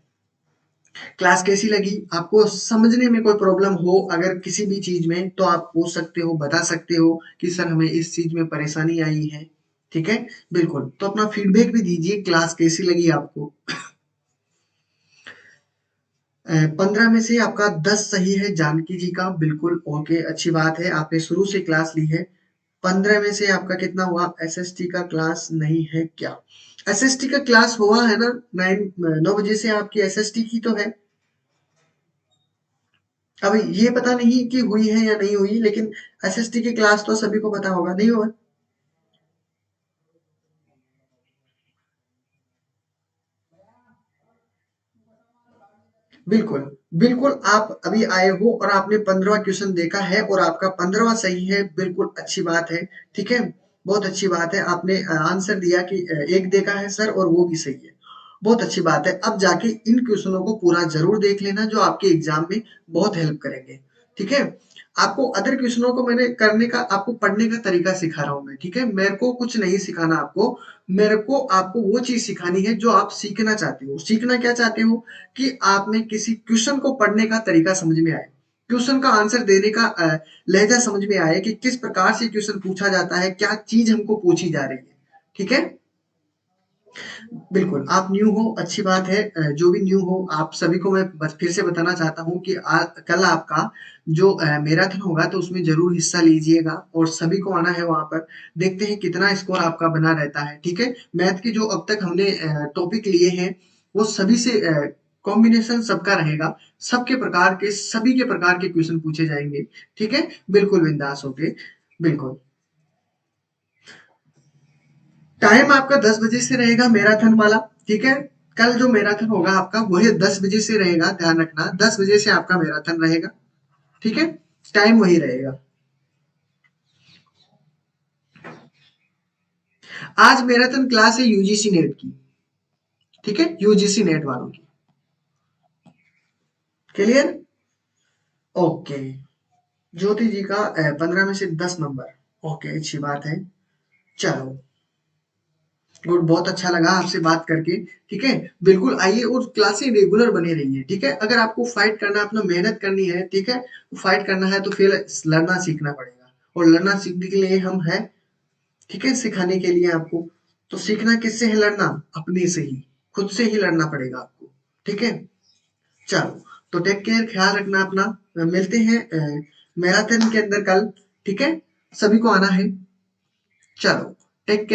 क्लास कैसी लगी? आपको समझने में कोई प्रॉब्लम हो अगर किसी भी चीज में तो आप पूछ सकते हो, बता सकते हो कि सर हमें इस चीज में परेशानी आई है। ठीक है? बिल्कुल, तो अपना फीडबैक भी दीजिए, क्लास कैसी लगी आपको? 15 में से आपका 10 सही है जानकी जी का, बिल्कुल ओके, अच्छी बात है, आपने शुरू से क्लास ली है। 15 में से आपका कितना हुआ? एसएसटी का क्लास नहीं है क्या? एसएसटी का क्लास हुआ है ना? 9 बजे से आपकी एसएसटी की तो है। अब ये पता नहीं कि हुई है या नहीं हुई, लेकिन एसएसटी की क्लास तो सभी को पता होगा, नहीं हुआ? बिल्कुल, बिल्कुल, आप अभी आए हो और आपने 15वां क्वेश्चन देखा है और आपका 15वां सही है, बिल्कुल अच्छी बात है, ठीक है? बहुत अच्छी बात है, आपने आंसर दिया कि एक देखा है सर और वो भी सही है। बहुत अच्छी बात है, अब जाके इन क्वेश्चनों को पूरा ज़रूर देख लेना जो आपके एग्ज़ाम में बहुत हेल्प करेंगे, ठीक है? आपको अदर क्वेश्चनों को मैंने करने का आपको पढ़ने का तरीका सिखा रहा हूँ मैं, ठीक है? मेरे को कुछ नहीं सिखाना आपको, मेरे को आपको वो चीज़ सिखानी है जो आप सीखना चाहते हो। सीखना क्या चाहते हो? कि आप में किसी क्वेश्चन को पढ़ने का तरीका समझ में आए, क्वेश्चन का आंसर देने का लहजा समझ में आए कि किस प्रकार से क्वेश्चन पूछा जाता है, क्या चीज हमको पूछी जा रही है, ठीक है? बिल्कुल, आप न्यू हो, अच्छी बात है। जो भी न्यू हो, आप सभी को मैं बस फिर से बताना चाहता हूँ कि कल आपका जो मैराथन होगा तो उसमें ज़रूर हिस्सा लीजिएगा और सभी को आना है वहाँ पर। देखते हैं कितना स्कोर आपका बना रहता है, ठीक है? मैथ के जो अब तक हमने टॉपिक लिए हैं, वो सभी से कॉम्बिनेशन सबका रहेगा। सबके प्रकार के सभी के प्रकार के क्वेश्चन पूछे जाएँगे, ठीक है? बिल्कुल बिंदास होके, बिल्कुल। टाइम आपका 10 बजे से रहेगा मैराथन वाला, ठीक है? कल जो मैराथन होगा आपका वही 10 बजे से रहेगा, ध्यान रखना 10 बजे से आपका मैराथन रहेगा, ठीक है? टाइम वही रहेगा। आज मैराथन क्लास है यूजीसी नेट की, ठीक है? यूजीसी नेट वालों की। क्लियर? ओके। ज्योति जी का 15 में से 10 नंबर। ओके, अच्छी बात है। चलो, गुड, बहुत अच्छा लगा आपसे बात करके, ठीक है? बिल्कुल आइए और क्लासें रेगुलर बने रहिए, ठीक है? अगर आपको फाइट करना है, अपना मेहनत करनी है, ठीक है? फाइट करना है तो फिर लड़ना सीखना पड़ेगा और लड़ना सीखने के लिए हम हैं, ठीक है? सिखाने के लिए आपको। तो सीखना किससे है लड़ना? अपने से ही, खुद से ही लड़ना पड़ेगा आपको, ठीक है? चलो, तो टेक केयर, ख्याल रखना अपना। मिलते हैं मैराथन के अंदर कल, ठीक है? सभी को आना है। चलो, टेक केयर।